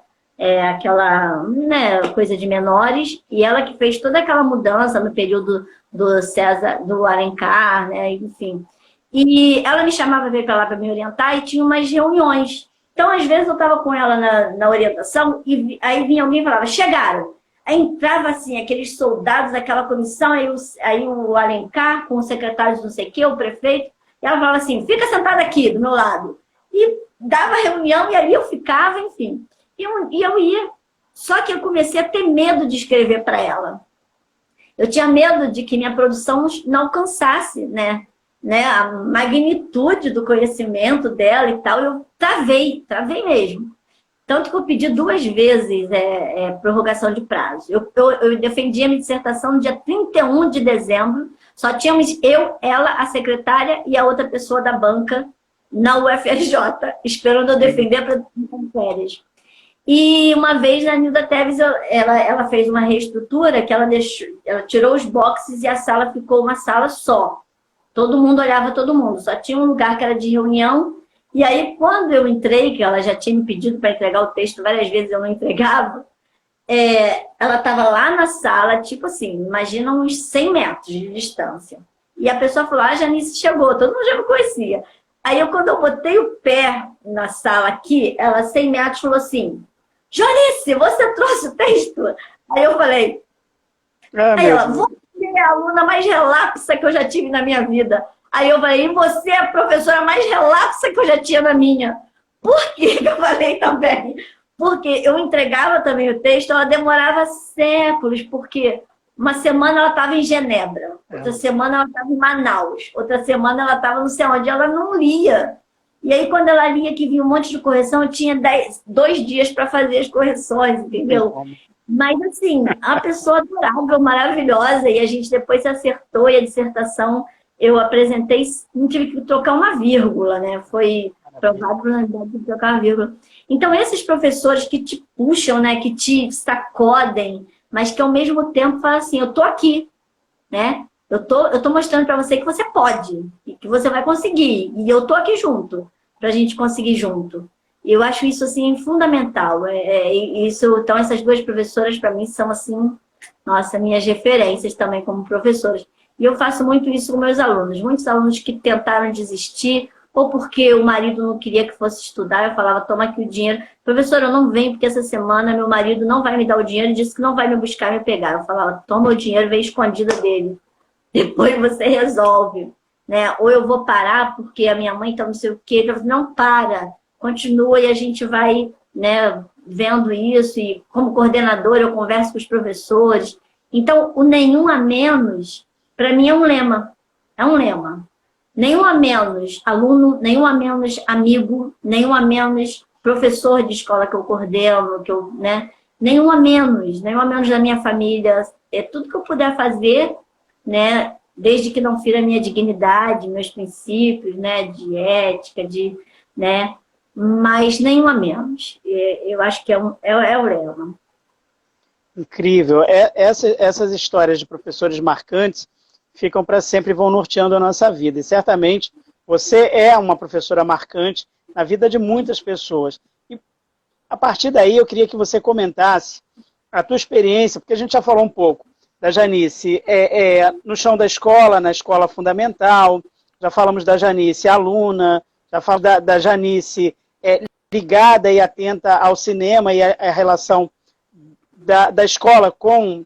aquela, né, coisa de menores, e ela que fez toda aquela mudança no período do César, do Alencar, né, enfim. E ela me chamava para lá para me orientar e tinha umas reuniões. Então, às vezes, eu estava com ela na orientação e aí vinha alguém e falava, chegaram. Aí entrava, assim, aqueles soldados daquela comissão, aí o Alencar com o secretário de não sei o quê, o prefeito, e ela falava assim, fica sentada aqui, do meu lado. E dava reunião e ali eu ficava, enfim. E eu ia. Só que eu comecei a ter medo de escrever para ela. Eu tinha medo de que minha produção não alcançasse, né, a magnitude do conhecimento dela e tal. Eu travei mesmo. Tanto que eu pedi 2 vezes prorrogação de prazo. Eu defendi a minha dissertação no dia 31 de dezembro. Só tínhamos eu, ela, a secretária e a outra pessoa da banca na UFRJ, esperando eu defender para férias. E uma vez a Nilda Teves, ela fez uma reestrutura que ela tirou os boxes e a sala ficou uma sala só. Todo mundo olhava todo mundo. Só tinha um lugar que era de reunião. E aí, quando eu entrei, que ela já tinha me pedido para entregar o texto várias vezes, eu não entregava, ela estava lá na sala, tipo assim, imagina uns 100 metros de distância. E a pessoa falou, Janice chegou, todo mundo já me conhecia. Aí, quando eu botei o pé na sala aqui, ela 100 metros falou assim, Janice, você trouxe o texto? Aí eu falei, aí ela, você é a aluna mais relapsa que eu já tive na minha vida. Aí eu falei, e você é a professora mais relapsa que eu já tinha na minha. Por que eu falei também? Porque eu entregava também o texto, ela demorava séculos, porque uma semana ela estava em Genebra, outra semana ela estava em Manaus, outra semana ela estava não sei onde, ela não lia. E aí quando ela lia que vinha um monte de correção, eu tinha 2 dias para fazer as correções, entendeu? Mas assim, a pessoa adorável, maravilhosa, e a gente depois se acertou, e a dissertação eu apresentei, não tive que trocar uma vírgula, né? Foi provado por unidade de trocar uma vírgula. Então, esses professores que te puxam, né? Que te sacodem, mas que ao mesmo tempo falam assim, eu tô aqui, né? Eu tô mostrando para você que você pode, e que você vai conseguir, e eu tô aqui junto, pra gente conseguir junto. E eu acho isso, assim, fundamental. Então, essas 2 professoras, para mim, são, assim, nossa, minhas referências também como professoras. E eu faço muito isso com meus alunos. Muitos alunos que tentaram desistir, ou porque o marido não queria que fosse estudar, eu falava, toma aqui o dinheiro. Professora, eu não venho porque essa semana meu marido não vai me dar o dinheiro e disse que não vai me buscar e me pegar. Eu falava, toma o dinheiro, vem escondida dele. Depois você resolve. né? Ou eu vou parar porque a minha mãe tá não sei o quê. Eu falo, não para, continua e a gente vai, né, vendo isso. E como coordenadora eu converso com os professores. Então, o nenhum a menos, para mim é um lema. É um lema. Nenhum a menos aluno, nenhum a menos amigo, nenhum a menos professor de escola que eu coordeno, que eu, né? Nenhum a menos da minha família. É tudo que eu puder fazer, né? Desde que não fira a minha dignidade, meus princípios, né? De ética, né? Mas nenhum a menos. Eu acho que é o lema. Incrível. Essas histórias de professores marcantes ficam para sempre e vão norteando a nossa vida. E certamente você é uma professora marcante na vida de muitas pessoas. E a partir daí eu queria que você comentasse a tua experiência, porque a gente já falou um pouco da Janice no chão da escola, na escola fundamental, já falamos da Janice aluna, já falamos da Janice ligada e atenta ao cinema e a relação da escola com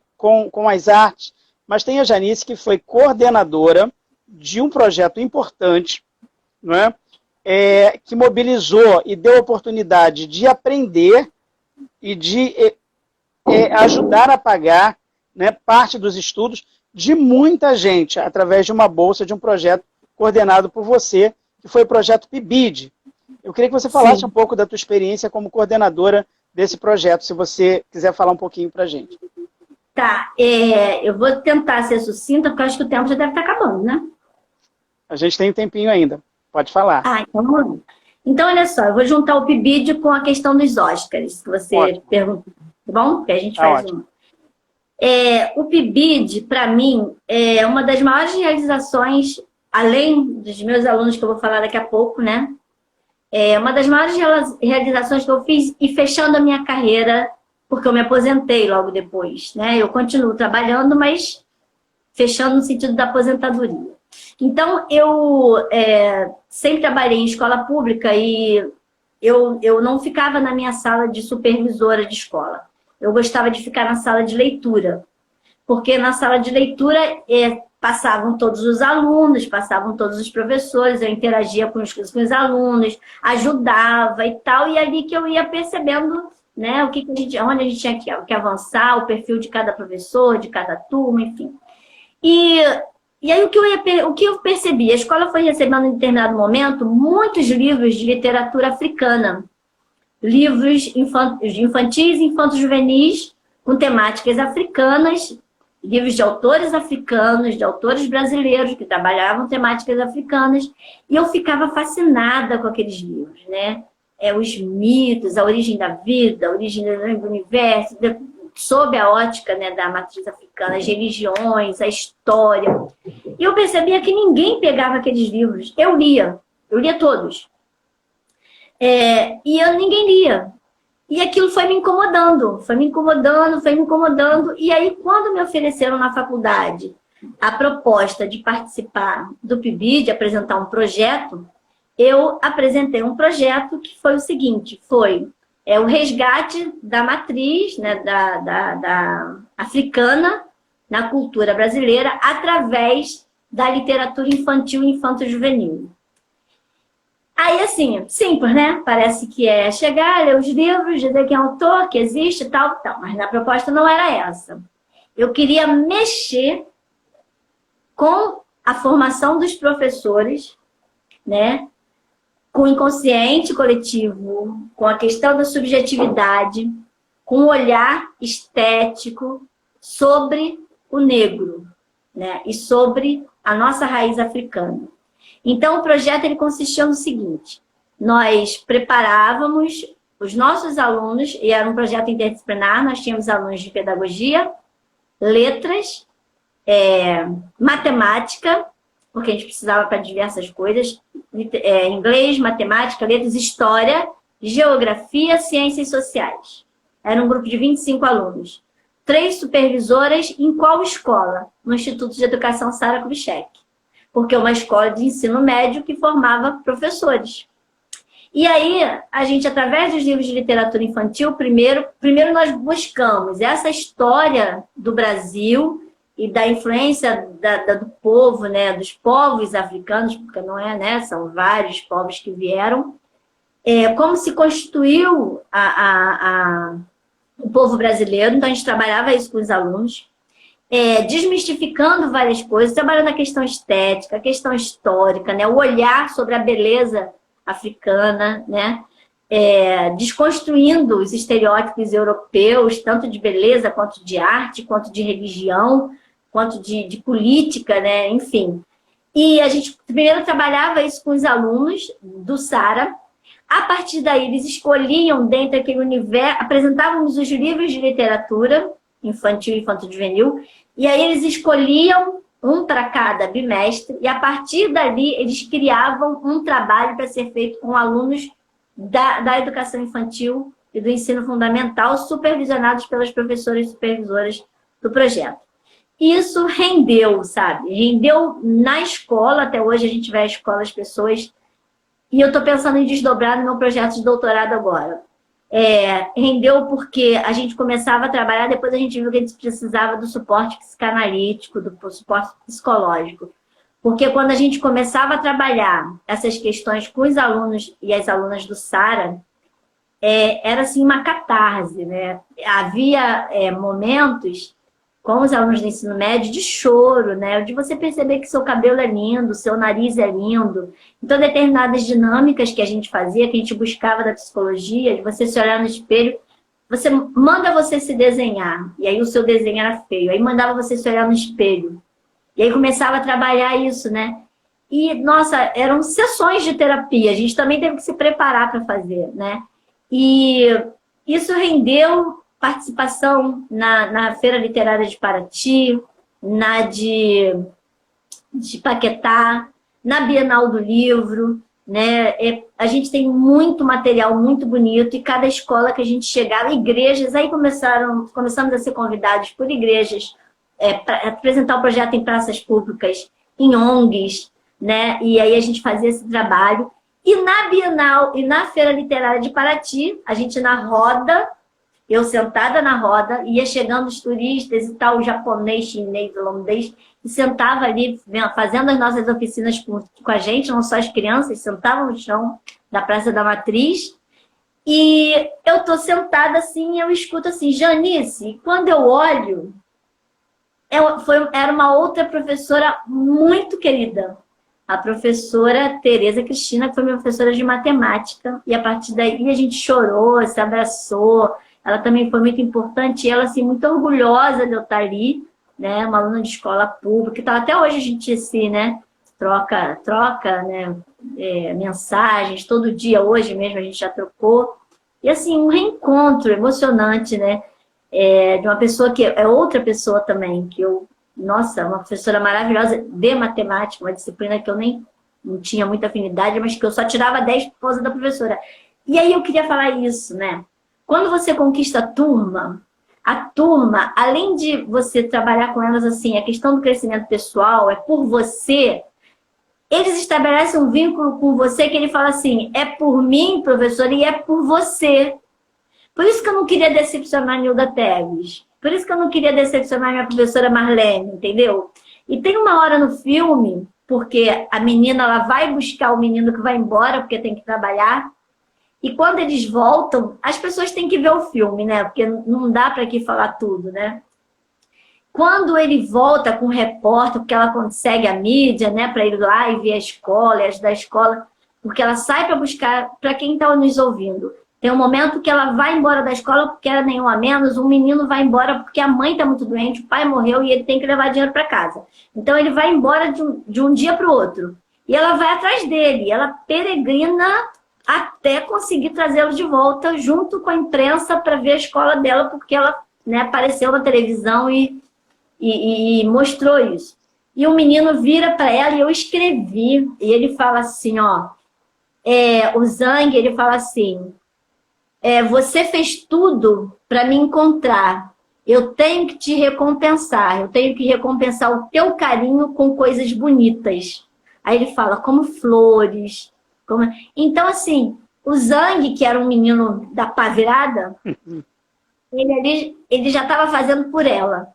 as artes, mas tem a Janice que foi coordenadora de um projeto importante, não é? Que mobilizou e deu oportunidade de aprender e de ajudar a pagar, né, parte dos estudos de muita gente, através de uma bolsa, de um projeto coordenado por você, que foi o projeto PIBID. Eu queria que você falasse Sim. um pouco da tua experiência como coordenadora desse projeto, se você quiser falar um pouquinho para a gente. Tá, eu vou tentar ser sucinta, porque eu acho que o tempo já deve estar acabando, né? A gente tem um tempinho ainda, pode falar. Então vamos lá. Então, olha só, eu vou juntar o PIBID com a questão dos Oscars, que você Ótimo. perguntou, tá bom? Que a gente Tá faz ótimo. o PIBID, para mim, é uma das maiores realizações, além dos meus alunos, que eu vou falar daqui a pouco, né? É uma das maiores realizações que eu fiz e fechando a minha carreira, porque eu me aposentei logo depois, né? Eu continuo trabalhando, mas fechando no sentido da aposentadoria. Então, eu sempre trabalhei em escola pública e eu não ficava na minha sala de supervisora de escola. Eu gostava de ficar na sala de leitura, porque na sala de leitura passavam todos os alunos, passavam todos os professores, eu interagia com os alunos, ajudava e tal, e ali que eu ia percebendo, né, onde a gente tinha que avançar, o perfil de cada professor, de cada turma, enfim. E aí o que eu percebi? A escola foi recebendo em determinado momento muitos livros de literatura africana, livros infantis e infanto-juvenis com temáticas africanas, livros de autores africanos, de autores brasileiros que trabalhavam temáticas africanas, e eu ficava fascinada com aqueles livros, né? Os mitos, a origem da vida, a origem do universo, sob a ótica, né, da matriz africana, as religiões, a história. E eu percebia que ninguém pegava aqueles livros. Eu lia todos. E ninguém lia. E aquilo foi me incomodando. E aí, quando me ofereceram na faculdade a proposta de participar do PIBID, de apresentar um projeto, eu apresentei um projeto que foi o seguinte, o resgate da matriz, né, da africana na cultura brasileira através da literatura infantil e infanto-juvenil. Aí, assim, simples, né? Parece que é chegar, ler os livros, dizer quem é autor, que existe, tal, mas a proposta não era essa. Eu queria mexer com a formação dos professores, né? Com o inconsciente coletivo, com a questão da subjetividade, com um olhar estético sobre o negro, né? E sobre a nossa raiz africana. Então, o projeto ele consistia no seguinte, nós preparávamos os nossos alunos, e era um projeto interdisciplinar, nós tínhamos alunos de pedagogia, letras, matemática, porque a gente precisava para diversas coisas, inglês, matemática, letras, história, geografia, ciências sociais. Era um grupo de 25 alunos. 3 supervisoras em qual escola? No Instituto de Educação Sara Kubitschek, porque é uma escola de ensino médio que formava professores. E aí, a gente, através dos livros de literatura infantil, primeiro nós buscamos essa história do Brasil e da influência do povo, né, dos povos africanos, porque não é, né, são vários povos que vieram, como se constituiu o povo brasileiro. Então, a gente trabalhava isso com os alunos, desmistificando várias coisas, trabalhando a questão estética, a questão histórica, né, o olhar sobre a beleza africana, né, desconstruindo os estereótipos europeus, tanto de beleza, quanto de arte, quanto de religião, quanto de política, né, enfim. E a gente primeiro trabalhava isso com os alunos do SARA. A partir daí, eles escolhiam, dentro daquele universo, apresentávamos os livros de literatura infantil e infanto-juvenil, e aí eles escolhiam um para cada bimestre, e a partir dali eles criavam um trabalho para ser feito com alunos da educação infantil e do ensino fundamental, supervisionados pelas professoras e supervisoras do projeto. Isso rendeu, sabe? Rendeu na escola, até hoje a gente vai à escola, as pessoas... E eu estou pensando em desdobrar no meu projeto de doutorado agora. Rendeu porque a gente começava a trabalhar, depois a gente viu que a gente precisava do suporte psicanalítico, do suporte psicológico. Porque quando a gente começava a trabalhar essas questões com os alunos e as alunas do SARA, era assim uma catarse, né? Havia momentos com os alunos do ensino médio de choro, né? De você perceber que seu cabelo é lindo, seu nariz é lindo. Então, determinadas dinâmicas que a gente fazia, que a gente buscava da psicologia, de você se olhar no espelho, manda você se desenhar, e aí o seu desenho era feio. Aí mandava você se olhar no espelho. E aí começava a trabalhar isso, né? E, nossa, eram sessões de terapia. A gente também teve que se preparar para fazer, né? E isso rendeu participação na Feira Literária de Paraty, na de Paquetá, na Bienal do Livro, né? A gente tem muito material muito bonito, e cada escola que a gente chegava, igrejas, aí começamos a ser convidados por igrejas para apresentar o projeto em praças públicas, em ONGs, né? E aí a gente fazia esse trabalho. E na Bienal e na Feira Literária de Paraty, a gente na roda, eu sentada na roda, ia chegando os turistas e tal, japonês, chinês, holandês, e sentava ali, fazendo as nossas oficinas com a gente, não só as crianças, sentavam no chão da Praça da Matriz, e eu tô sentada assim, e eu escuto assim, Janice, e quando eu olho, era uma outra professora muito querida, a professora Tereza Cristina, que foi minha professora de matemática, e a partir daí a gente chorou, se abraçou. Ela também foi muito importante, e ela, assim, muito orgulhosa de eu estar ali, né? Uma aluna de escola pública. Então, até hoje a gente né, troca né, mensagens, todo dia, hoje mesmo a gente já trocou. E, assim, um reencontro emocionante, né? De uma pessoa que é outra pessoa também, que nossa, uma professora maravilhosa de matemática, uma disciplina que eu nem não tinha muita afinidade, mas que eu só tirava 10 por causa da professora. E aí eu queria falar isso, né? Quando você conquista a turma, além de você trabalhar com elas assim, a questão do crescimento pessoal é por você, eles estabelecem um vínculo com você que ele fala assim, é por mim, professora, e é por você. Por isso que eu não queria decepcionar a Nilda Teves. Por isso que eu não queria decepcionar a minha professora Marlene, entendeu? E tem uma hora no filme, porque a menina ela vai buscar o menino que vai embora, porque tem que trabalhar. E quando eles voltam, as pessoas têm que ver o filme, né? Porque não dá para aqui falar tudo, né? Quando ele volta com o repórter, porque ela consegue a mídia, né? Para ir lá e ver a escola, e ajudar a escola. Porque ela sai para buscar, para quem está nos ouvindo. Tem um momento que ela vai embora da escola porque era nenhum a menos, um menino vai embora porque a mãe está muito doente, o pai morreu e ele tem que levar dinheiro para casa. Então ele vai embora de um dia para o outro. E ela vai atrás dele, ela peregrina até conseguir trazê-lo de volta junto com a imprensa para ver a escola dela, porque ela, né, apareceu na televisão e mostrou isso. E o menino vira para ela, e eu escrevi, e ele fala assim, ó, o Zhang, ele fala assim, você fez tudo para me encontrar, eu tenho que te recompensar, eu tenho que recompensar o teu carinho com coisas bonitas. Aí ele fala, como flores. Então, assim, o Zhang, que era um menino da pá virada, ele já estava fazendo por ela,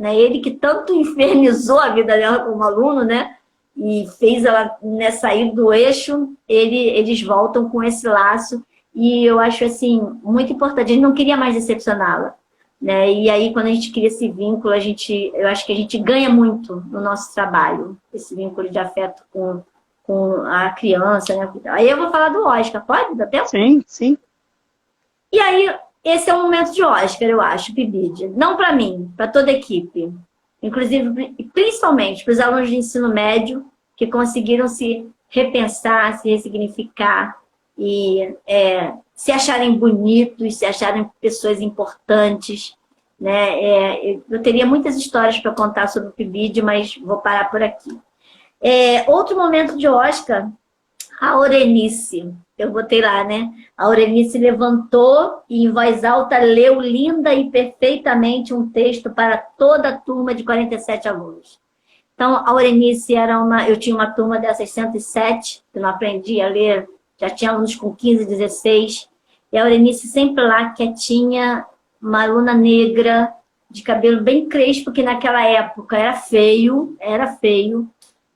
né? Ele que tanto infernizou a vida dela como aluno, né? E fez ela, né, sair do eixo, eles voltam com esse laço. E eu acho, assim, muito importante. Ele não queria mais decepcioná-la, né? E aí, quando a gente cria esse vínculo, eu acho que a gente ganha muito no nosso trabalho. Esse vínculo de afeto com a criança, né? Aí eu vou falar do Oscar, pode? Dá tempo? Sim, sim. E aí, esse é um momento de Oscar, eu acho, PIBID. Não para mim, para toda a equipe. Inclusive, principalmente para os alunos de ensino médio que conseguiram se repensar, se ressignificar e se acharem bonitos, se acharem pessoas importantes, né? Eu teria muitas histórias para contar sobre o PIBID, mas vou parar por aqui. Outro momento de Oscar, a Aurenice. Eu botei lá, né? A Aurenice levantou e em voz alta leu linda e perfeitamente um texto para toda a turma de 47 alunos. Então, a Aurenice eu tinha uma turma dessas 107, que não aprendi a ler, já tinha alunos com 15, 16, e a Aurenice sempre lá, quietinha, uma aluna negra, de cabelo bem crespo, que naquela época era feio,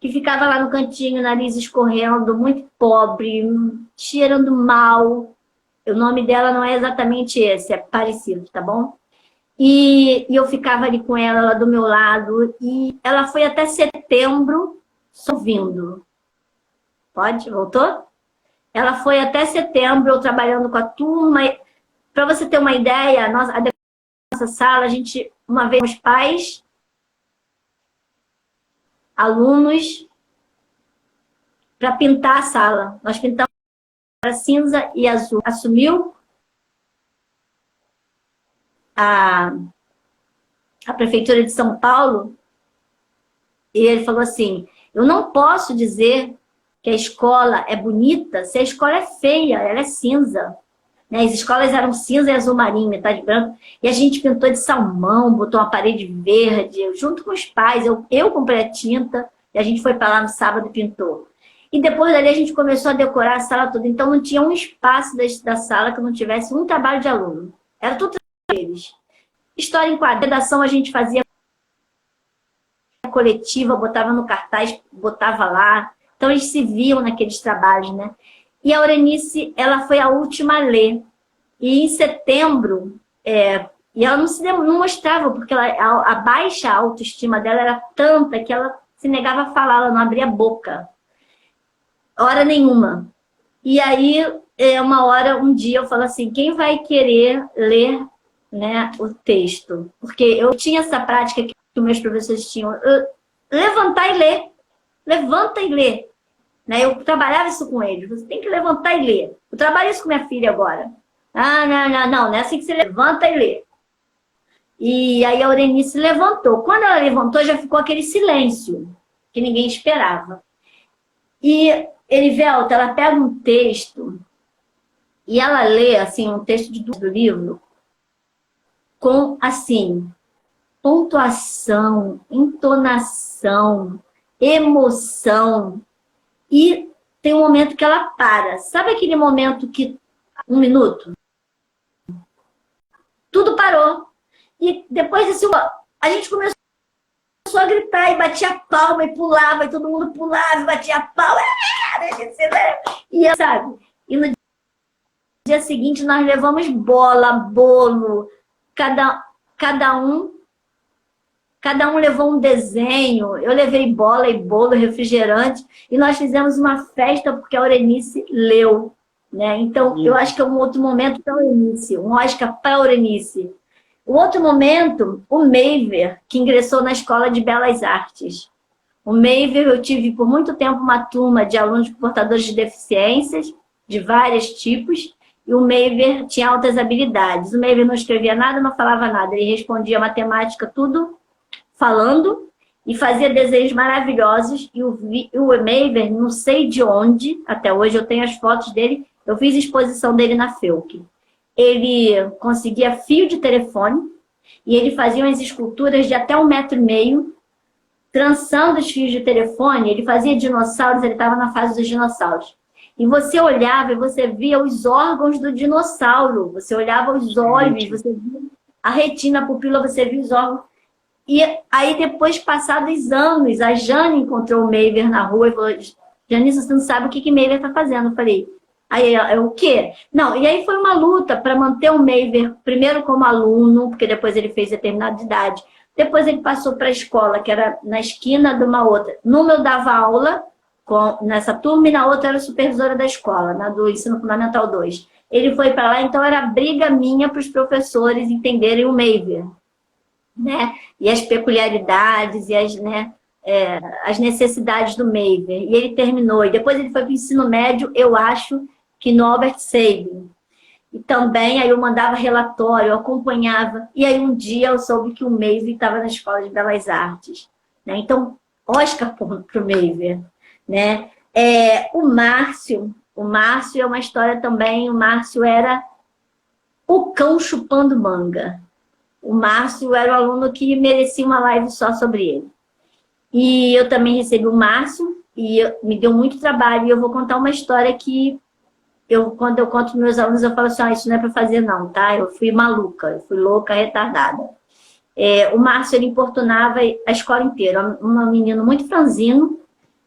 que ficava lá no cantinho, nariz escorrendo, muito pobre, cheirando mal. O nome dela não é exatamente esse, é parecido, tá bom? E eu ficava ali com ela, ela do meu lado, e ela foi até setembro só vindo. Pode? Voltou? Ela foi até setembro, eu trabalhando com a turma. Para você ter uma ideia, a nossa sala, a gente, uma vez, os pais, alunos, para pintar a sala. Nós pintamos para cinza e azul. Assumiu a Prefeitura de São Paulo e ele falou assim, eu não posso dizer que a escola é bonita se a escola é feia, ela é cinza. As escolas eram cinza e azul marinho, metade branco, e a gente pintou de salmão, botou uma parede verde, junto com os pais, eu comprei a tinta, e a gente foi para lá no sábado e pintou. E depois dali a gente começou a decorar a sala toda, então não tinha um espaço da sala que não tivesse um trabalho de aluno. Era tudo deles. História em quadro, redação a gente fazia coletiva, botava no cartaz, botava lá. Então eles se viam naqueles trabalhos, né? E a Aurenice, ela foi a última a ler. E em setembro, e ela não mostrava, porque a baixa autoestima dela era tanta que ela se negava a falar, ela não abria a boca. Hora nenhuma. E aí, um dia eu falo assim, quem vai querer ler, né, o texto? Porque eu tinha essa prática que os meus professores tinham, levantar e ler. Levanta e lê. Né? Eu trabalhava isso com eles. Você tem que levantar e ler. Eu trabalho isso com minha filha agora. Não é assim que você levanta e lê. E aí a Aurenice levantou. Quando ela levantou, já ficou aquele silêncio que ninguém esperava. E Erivelta, ela pega um texto e ela lê, assim, um texto do livro com, assim, pontuação, entonação, emoção. E tem um momento que ela para. Sabe aquele momento que... Um minuto? Tudo parou. E depois disso, a gente começou a gritar e batia palma e pulava, e todo mundo pulava e batia palma. E sabe? E no dia seguinte nós levamos bola, bolo, cada um levou um desenho. Eu levei bola e bolo, refrigerante, e nós fizemos uma festa porque a Aurenice leu, né? Então, eu acho que é um outro momento para a Aurenice, um Oscar para a Aurenice. O outro momento, o Meiver, que ingressou na Escola de Belas Artes. O Meiver, eu tive por muito tempo uma turma de alunos portadores de deficiências, de vários tipos, e o Meiver tinha altas habilidades. O Meiver não escrevia nada, não falava nada, ele respondia matemática, tudo falando, e fazia desenhos maravilhosos. E o Meiver, não sei de onde, até hoje eu tenho as fotos dele, eu fiz exposição dele na FEUC. Ele conseguia fio de telefone e ele fazia umas esculturas de até 1,5 m, trançando os fios de telefone. Ele fazia dinossauros, ele estava na fase dos dinossauros. E você olhava e você via os órgãos do dinossauro. Você olhava os olhos, você via a retina, a pupila, você via os órgãos. E aí, depois, passados anos, a Jane encontrou o Meiver na rua e falou, Janice, você não sabe o que Meiver está fazendo. Eu falei, aí ela, o quê? Não, e aí foi uma luta para manter o Meiver, primeiro como aluno, porque depois ele fez determinada idade. Depois ele passou para a escola, que era na esquina de uma outra. Numa eu dava aula nessa turma e na outra era supervisora da escola, na do Ensino Fundamental 2. Ele foi para lá, então era briga minha para os professores entenderem o Meiver, né? E as peculiaridades e as necessidades do Meiver. E ele terminou. E depois ele foi para o ensino médio, eu acho que no Albert Sabin. E também aí eu mandava relatório, eu acompanhava. E aí um dia eu soube que o Meiver estava na Escola de Belas Artes, né? Então, Oscar para o Meiver, né? O Márcio é uma história também. O Márcio era o cão chupando manga. O Márcio era um aluno que merecia uma live só sobre ele. E eu também recebi o Márcio e me deu muito trabalho. E eu vou contar uma história que quando eu conto para meus alunos, eu falo assim, isso não é para fazer não, tá? Eu fui maluca, eu fui louca, retardada. O Márcio, ele importunava a escola inteira. Um menino muito franzino,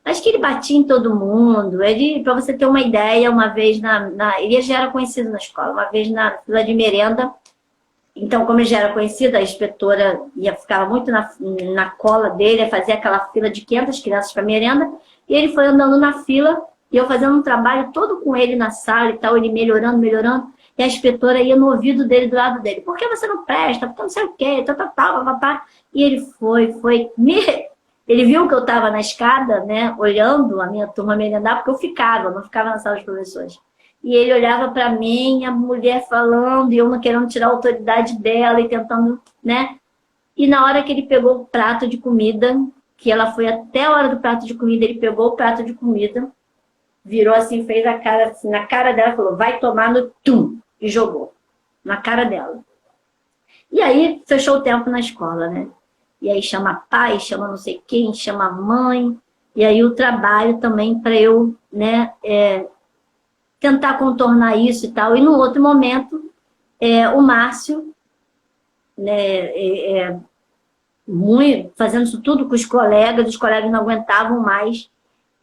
acho que ele batia em todo mundo. Ele, para você ter uma ideia, uma vez ele já era conhecido na escola, uma vez na fila de merenda. Então, como ele já era conhecido, a inspetora ficava muito na cola dele, fazia aquela fila de 500 crianças para merenda, e ele foi andando na fila, e eu fazendo um trabalho todo com ele na sala e tal, ele melhorando, e a inspetora ia no ouvido dele, do lado dele. Por que você não presta? Porque não sei o quê, tal, papapá. E ele ele viu que eu estava na escada, né, olhando a minha turma merendar, porque eu não ficava na sala dos professores. E ele olhava para mim, a mulher falando, e eu não querendo tirar a autoridade dela e tentando, né? E na hora que ele pegou o prato de comida, que ela foi até a hora do prato de comida, ele pegou o prato de comida, virou assim, fez a cara assim, na cara dela, falou, vai tomar no tum, e jogou na cara dela. E aí fechou o tempo na escola, né? E aí chama pai, chama não sei quem, chama mãe, e aí o trabalho também para eu, né, tentar contornar isso e tal. E no outro momento, o Márcio, né, fazendo isso tudo com os colegas não aguentavam mais.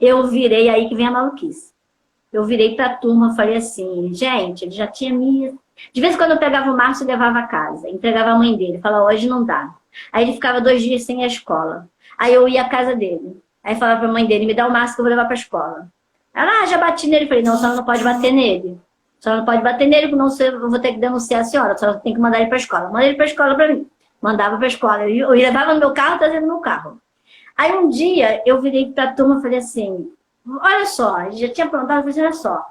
Eu virei, aí que vem a maluquice. Eu virei para a turma, falei assim, gente, ele já tinha me... De vez em quando eu pegava o Márcio e levava a casa, entregava a mãe dele, falava, hoje não dá. Aí ele ficava 2 dias sem a escola. Aí eu ia à casa dele. Aí falava para a mãe dele, me dá o Márcio que eu vou levar para a escola. Ela, já bati nele. Eu falei, não, a senhora não pode bater nele. A senhora não pode bater nele, porque eu vou ter que denunciar a senhora. A senhora tem que mandar ele para a escola. Manda ele para a escola para mim. Mandava para a escola. Eu levava no meu carro, trazendo no meu carro. Aí um dia, eu virei para a turma e falei assim, olha só, a gente já tinha perguntado, eu falei, olha só,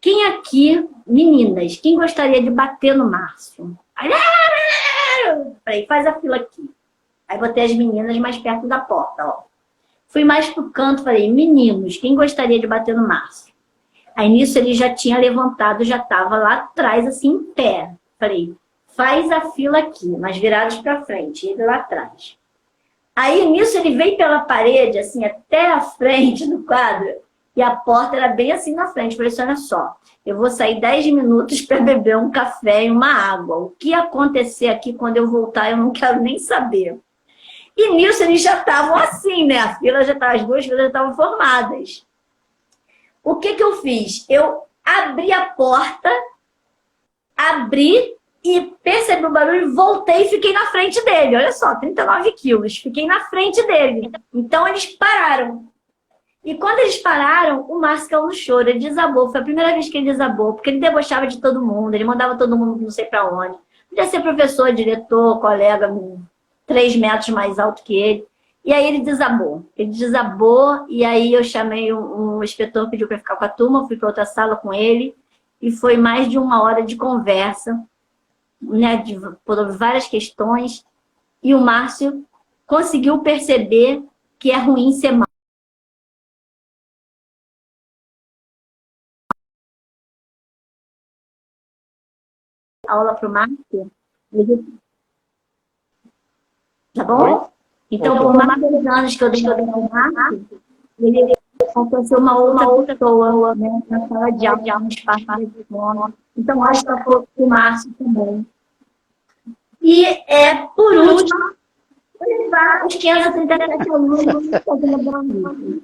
quem aqui, meninas, quem gostaria de bater no Márcio? Aí, falei, faz a fila aqui. Aí botei as meninas mais perto da porta, ó. Fui mais pro canto, falei, meninos, quem gostaria de bater no Márcio? Aí nisso ele já tinha levantado, já estava lá atrás, assim, em pé. Falei, faz a fila aqui, mas virados para frente, ele lá atrás. Aí nisso ele veio pela parede, assim, até a frente do quadro, e a porta era bem assim na frente. Falei assim, olha só, eu vou sair 10 minutos para beber um café e uma água. O que acontecer aqui quando eu voltar, eu não quero nem saber. E nisso eles já estavam assim, né? As 2 filas já estavam formadas. O que eu fiz? Eu abri a porta, e percebi o barulho, voltei e fiquei na frente dele. Olha só, 39 quilos. Fiquei na frente dele. Então eles pararam. E quando eles pararam, o Márcio caiu no choro. Ele desabou. Foi a primeira vez que ele desabou, porque ele debochava de todo mundo. Ele mandava todo mundo não sei para onde. Podia ser professor, diretor, colega, 3 metros mais alto que ele. E aí ele desabou. E aí eu chamei um inspetor, pediu para ficar com a turma, fui para outra sala com ele. E foi mais de 1 hora de conversa, né, por várias questões. E o Márcio conseguiu perceber que é ruim ser mal. Aula para o Márcio. Tá bom? Oi? Então, por mais de 2 anos que eu dei no Márcio, ele aconteceu uma outra pessoa, né, na sala de aula, no espaço de fome. Então, acho que o Márcio também. E, por último, levar os 537 alunos fazendo a Boa Vista.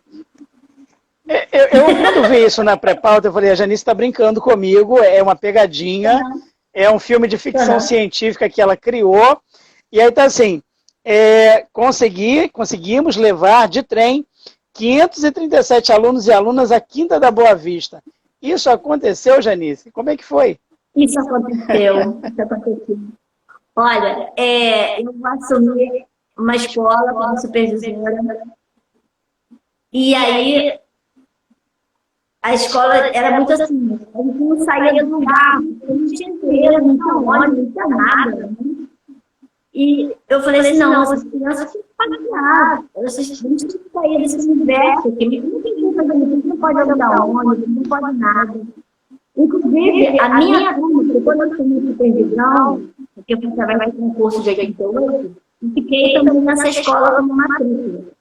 Quando vi isso na pré-pauta, eu falei, a Janice está brincando comigo, é uma pegadinha, é um filme de ficção científica que ela criou, e aí tá assim, conseguimos levar de trem 537 alunos e alunas à Quinta da Boa Vista. Isso aconteceu, Janice? Como é que foi? Isso aconteceu. Olha, eu assumi uma escola como supervisora, e aí a escola era muito assim, a gente não saía do lugar, a gente tinha inteiro, não tinha ônibus, não tinha nada. Né? E eu falei assim, não, essas crianças têm que pagar, vocês têm que sair desse universo, porque não tem que fazer isso, não pode alugar ônibus, não pode nada. Inclusive, a minha turma, quando eu assumi supervisão, porque eu fui trabalhar com um curso de 88, e fiquei também nessa escola como matrícula.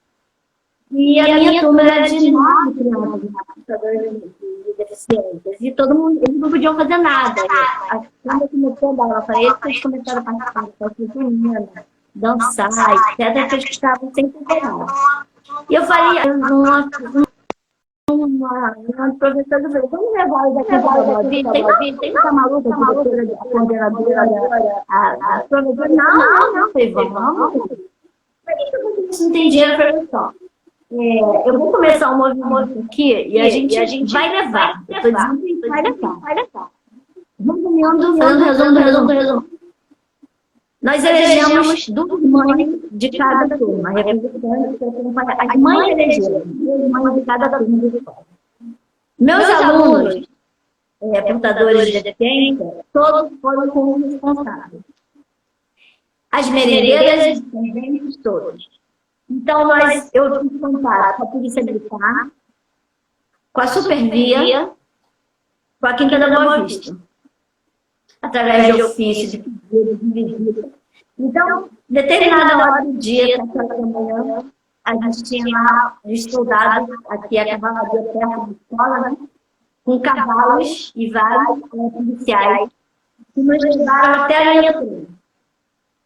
E a minha turma era de 9 crianças, portadores de deficiências, e todo mundo, eles não podiam fazer nada. Quando eu comecei a dar aula para eles, eles começaram a participar da festa junina, dançar, etc., que eles estavam sempre integrados. E eu falei, uma professora do Brasil, vamos levar eles aqui para a Boa Vista? Tem uma maluca, a coordenadora, a professora, não, falei, vamos. Por que você não tem dinheiro para ver só? Eu vou começar um movimento aqui e a gente vai levar. Eu estou dizendo que vai levar. Vamos fazendo resumo. Nós elegemos 2 mães de cada turma, representantes, as mães elegeram 2 mães de cada turma de escola. Meus alunos, portadores de deficiência, todos foram como responsáveis. As merendeiras, todos. Então, eu fiz contato com a Polícia Militar, com a Supervia, com a Quinta da Boa Vista, através de ofício, de pedido, de visita. Então, determinada hora do dia, 7 horas da manhã, a gente tinha lá os soldados, aqui a cavalaria perto da escola, né, com cavalos e vários policiais, que nos levaram até a linha do trem.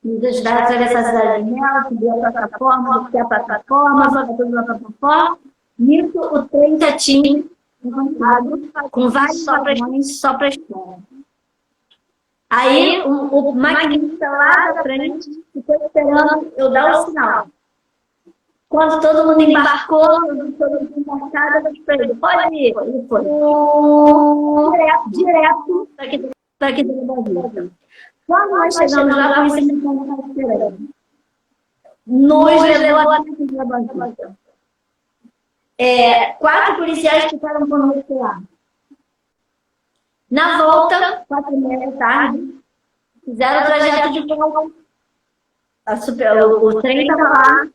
Nos ajudaram a atravessar a cidade de Mel, subir a plataforma, descer a plataforma, fazer tudo na plataforma. Nisso, o trem já tinha encontrado com vários vagões só para a escola. Aí, o maquinista lá da frente ficou esperando eu dar o sinal. Quando todo mundo embarcou, todo mundo embarcado, eu falei, pode ir. Ele foi. Direto para aqui dentro da Vista. Quando nós chegamos lá, a polícia militar estava esperando. Nos levou até aqui dentro da Vista. 4 policiais ficaram conosco lá. Na volta, 4h30 da tarde, fizeram o trajeto de volta. O trem estava lá,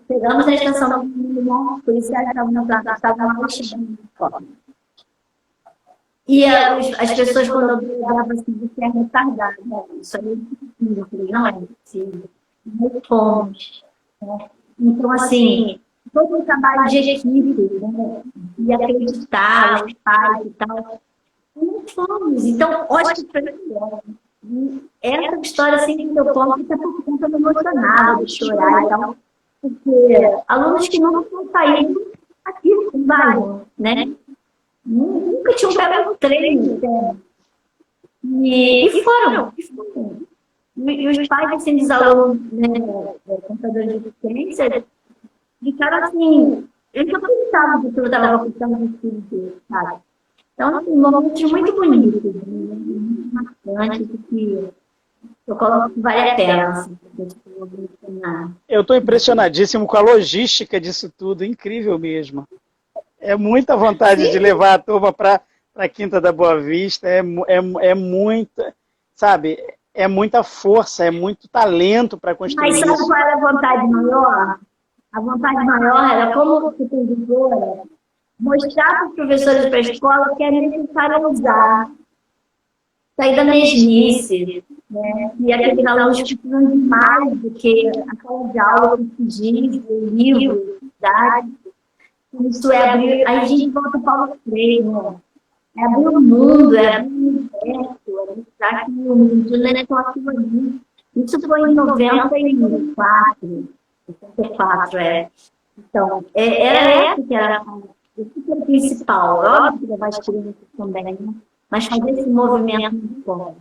chegamos na estação da Milhão, os policiais estavam lá chegando. E as pessoas, quando eu olhavam assim, você é retardada. Isso aí eu falei, não é possível. Nós fomos. Então, assim, todo o trabalho de equipe, né? E acreditar, os pais e tal. Não fomos. Então, ótimo para essa história, assim, que eu conto, fica por conta do emocionado, de chorar e tal. Porque alunos que não estão saindo aqui no bairro, né? Nunca tinham pegado um treino. E foram. E os pais, assim, dos alunos, né, computadores de deficiência, ficaram assim, eles não acreditavam que eu estava acontecendo de filho, sabe? Então, assim, momentos muito bonitos, muito marcantes, que eu coloco que vale a pena. Assim, eu estou impressionadíssimo com a logística disso tudo, incrível mesmo. É muita vontade de levar a turma para a Quinta da Boa Vista, é muita, sabe, é muita força, é muito talento para construir isso. Mas sabe qual era a vontade maior? A vontade maior era, como supervisora, mostrar para os professores para a escola que é necessário usar, sair da mesmice, né? E aqueles alunos que precisam de mais do que a sala de aula, que se diz, o livro, idade. Isso é abrir, aí a gente volta para o Paulo Freire, né? É abrir o mundo, é abrir o universo, é mostrar que o mundo não é só aquilo ali. Isso foi em 94, 94, Então, era essa que era o principal. Óbvio que levar as crianças também, né? Mas fazer esse movimento de fora.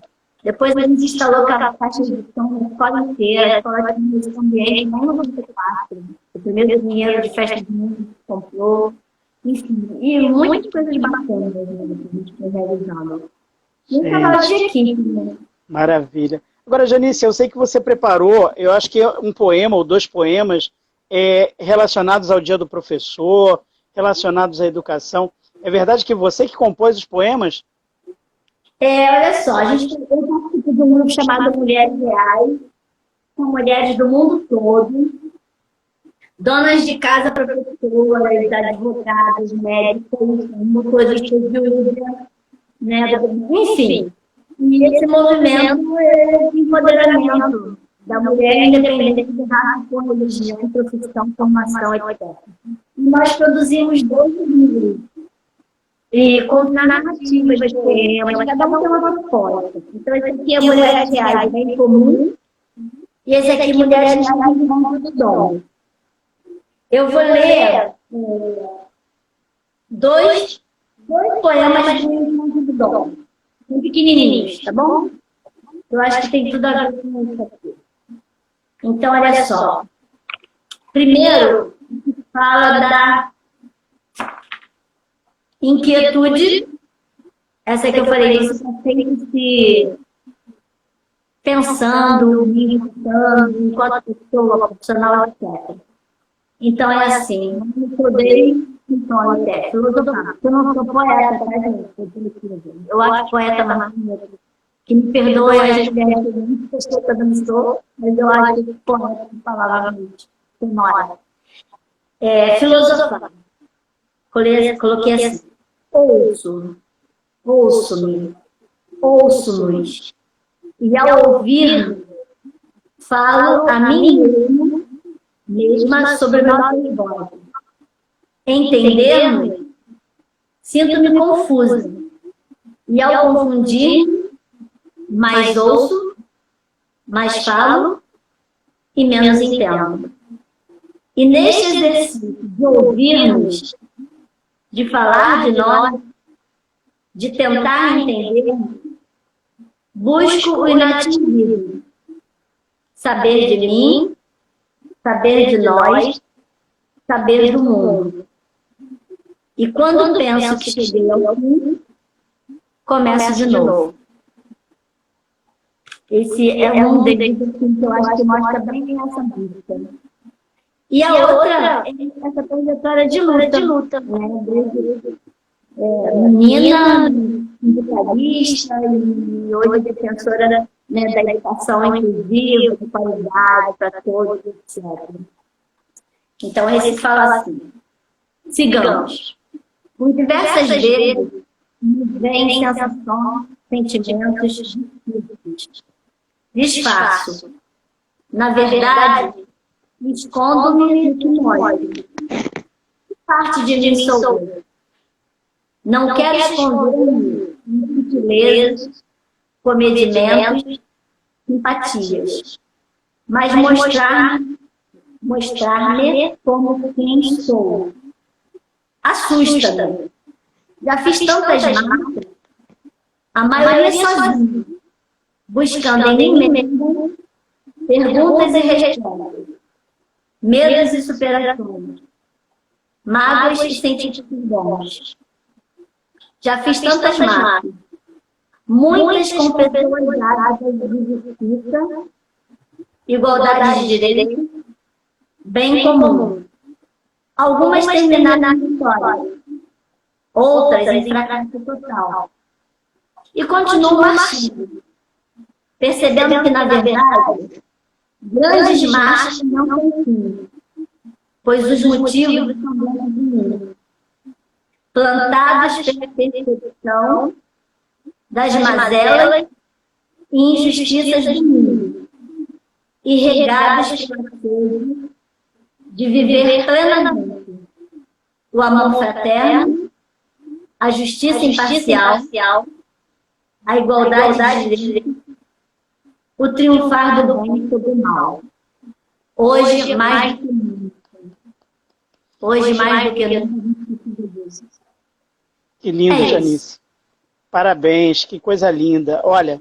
Depois a gente instalou a faixa de som na escola inteira, a escola tinha esse ambiente em 94. O primeiro dinheiro de festa de música que comprou. Enfim, e muitas coisas bacanas, né, que a gente foi realizando. E um trabalho de equipe, né? Maravilha. Agora, Janice, eu sei que você preparou, eu acho que um poema ou 2 poemas relacionados ao Dia do Professor, relacionados à educação. É verdade que você que compôs os poemas? Olha só, eu participo de um grupo chamado Mulheres Reais, são mulheres do mundo todo, donas de casa, professoras, advogadas, médicas, motoristas de Uber, né? Enfim. E esse movimento é de empoderamento da mulher independente de raça, cor, religião, profissão, formação, etc. E nós produzimos 2 livros. E com narrativas de poemas, cada um tem uma proposta. Então, esse aqui é Mulheres Reais, bem comum. E esse aqui, Mulheres Reais, do Mundo do Dom. Eu vou ler 2 poemas do Mundo do Dom. São pequenininhos, tá bom? Eu acho que tem tudo a ver com isso aqui. Então, olha só. Primeiro, fala da inquietude. Essa que eu falei, você está sempre se pensando, meditando, enquanto pessoa, profissional, etc. Então, é assim, não me poder, então, até filosofar. Eu não sou poeta, tá, gente? Eu acho poeta maravilhoso. Que me perdoe a gente que eu não sou, mas eu acho que poeta, palavra sonora. Filosofar. Coloquei assim, ouço-me, ouço-nos, e ao ouvir, falo a mim mesma sobre nossas vozes. Entender-me, sinto-me confusa, e ao confundir, mais ouço, mais falo e menos entendo. E neste exercício de ouvirmos, de falar de nós, de tentar entender, busco o inatingível. Saber de mim, saber de nós, saber do mundo. E quando penso que cheguei ao fim, começo de novo. Esse é um deles que eu acho que mostra bem essa busca. E a outra é essa trajetória de luta, né? Desde menina, sindicalista e hoje defensora, né, da educação inclusiva, de qualidade para todos, etc. Então, esse fala assim, sigamos. Por diversas vezes, me vem sensação, sentimentos difíceis. Disfarço. Na verdade, escondo-me no que mostre. Que parte de mim sou eu? Não quero esconder-me em sutilezas, comedimentos, simpatias, mas mostrar-me como quem sou. Assusta-me. Já fiz tantas marcas, a maioria sozinha, buscando em mim mesmo perguntas e respostas, medos e superações, mágoas e sentimentos bons. Já fiz tantas marcas, muitas com pessoas dadas de justiça, igualdade de direitos, bem comum. Algumas terminaram na vitória, outras em fracasso total. E continuo marchando, percebendo que, na verdade, grandes marchas não têm fim, pois os motivos são dentro de mim, plantados pela percepção das mazelas e injustiças de mim, e regados pela sede de viver plenamente o amor fraterno, a justiça imparcial, a igualdade de direitos, o triunfar do bem sobre o mal. Hoje, mais do que nunca. Hoje, mais do que nunca. Que lindo, Janice. Parabéns, que coisa linda. Olha,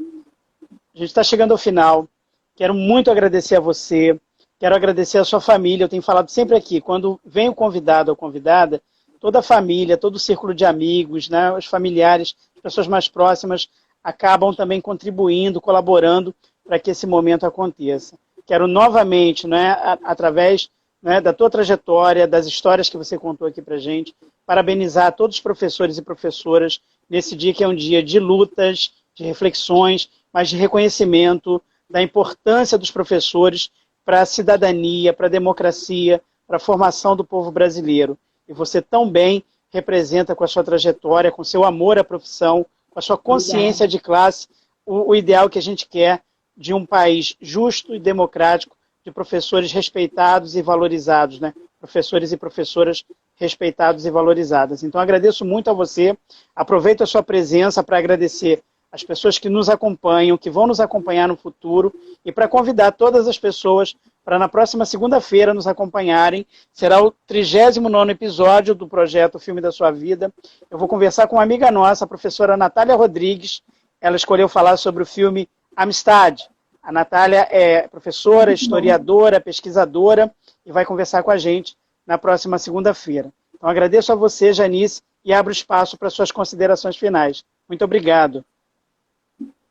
a gente está chegando ao final. Quero muito agradecer a você. Quero agradecer a sua família. Eu tenho falado sempre aqui, quando vem o convidado ou convidada, toda a família, todo o círculo de amigos, né, os familiares, as pessoas mais próximas, acabam também contribuindo, colaborando para que esse momento aconteça. Quero novamente, né, através, né, da tua trajetória, das histórias que você contou aqui para a gente, parabenizar todos os professores e professoras nesse dia que é um dia de lutas, de reflexões, mas de reconhecimento da importância dos professores para a cidadania, para a democracia, para a formação do povo brasileiro. E você tão bem representa com a sua trajetória, com seu amor à profissão, com a sua consciência de classe, o ideal que a gente quer de um país justo e democrático, de professores respeitados e valorizados, né? Professores e professoras respeitados e valorizadas. Então, agradeço muito a você. Aproveito a sua presença para agradecer as pessoas que nos acompanham, que vão nos acompanhar no futuro, e para convidar todas as pessoas para na próxima segunda-feira nos acompanharem. Será o 39º episódio do projeto Filme da Sua Vida. Eu vou conversar com uma amiga nossa, a professora Natália Rodrigues. Ela escolheu falar sobre o filme Amistade. A Natália é professora, historiadora, pesquisadora e vai conversar com a gente na próxima segunda-feira. Então agradeço a você, Janice, e abro espaço para suas considerações finais. Muito obrigado.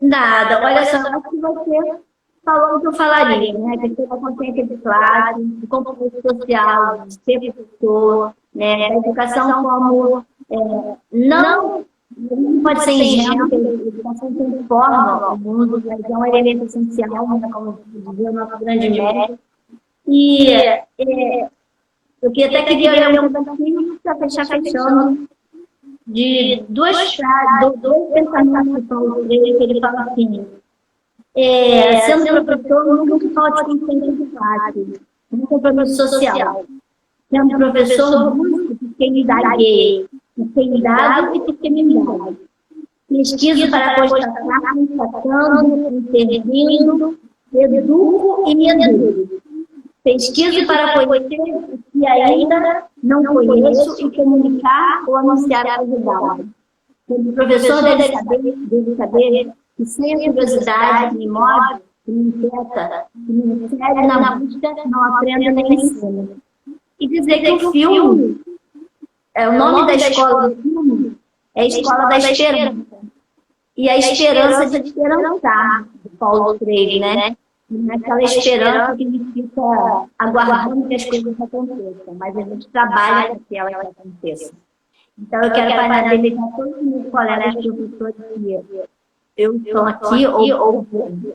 Nada, olha só, acho que você falou o que eu falaria, né? Que tem uma consciência de classe, de compromisso social, de ser professor, né? A educação como não pode ser ingênua, a educação transforma o mundo, é um elemento essencial, né? Como dizia o nosso grande mestre. E eu até queria ler um pouquinho para fechar fechando de dois pensamentos de Paulo Freire, que ele fala assim: sendo professor, nunca falte consciência de classe, um compromisso social. Sendo professor, busque pequenidade, pequenidade e pequenidade. Pesquiso para constatar, constatando, intervindo, educo e me educo. Pesquiso para conhecer o que ainda não conheço e comunicar ou anunciar a novidade. O professor deve saber que sem a curiosidade me move, que me inquieta, que me insere na busca, não aprendo nem ensino. E dizer que o filme, o nome da escola do filme é a Escola da Esperança. E a esperança de esperançar, do Paulo Freire, né? Aquela esperança que a gente fica aguardando que as coisas aconteçam, mas a gente trabalha para que elas aconteçam. Então, eu quero parabenizar todos os meus colegas professores que eu estou aqui, ou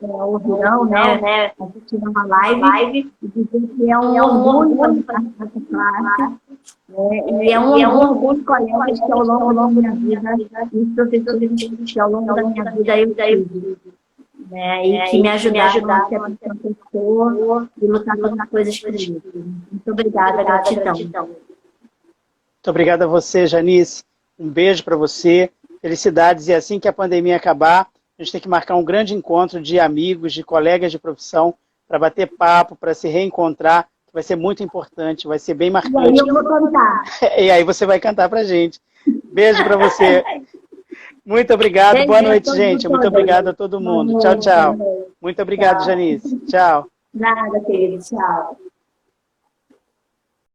ouvirão, né, assistindo uma live, e dizer que é um orgulho participar dessa classe, e é um orgulho, colegas, que ao longo da minha vida, e os professores que ao longo da minha vida eu tive. E que me ajudaram a ser professor e lutar contra coisas positivas. Muito obrigada, gratidão. Muito obrigado a você, Janice. Um beijo para você. Felicidades. E assim que a pandemia acabar, a gente tem que marcar um grande encontro de amigos, de colegas de profissão, para bater papo, para se reencontrar, que vai ser muito importante, vai ser bem marcante. E aí eu vou cantar. E aí você vai cantar para a gente. Beijo para você. Muito obrigado. Boa noite, gente. Muito obrigado a todo mundo. Tchau, tchau. Muito obrigado, Janice. Tchau. Nada, querido. Tchau.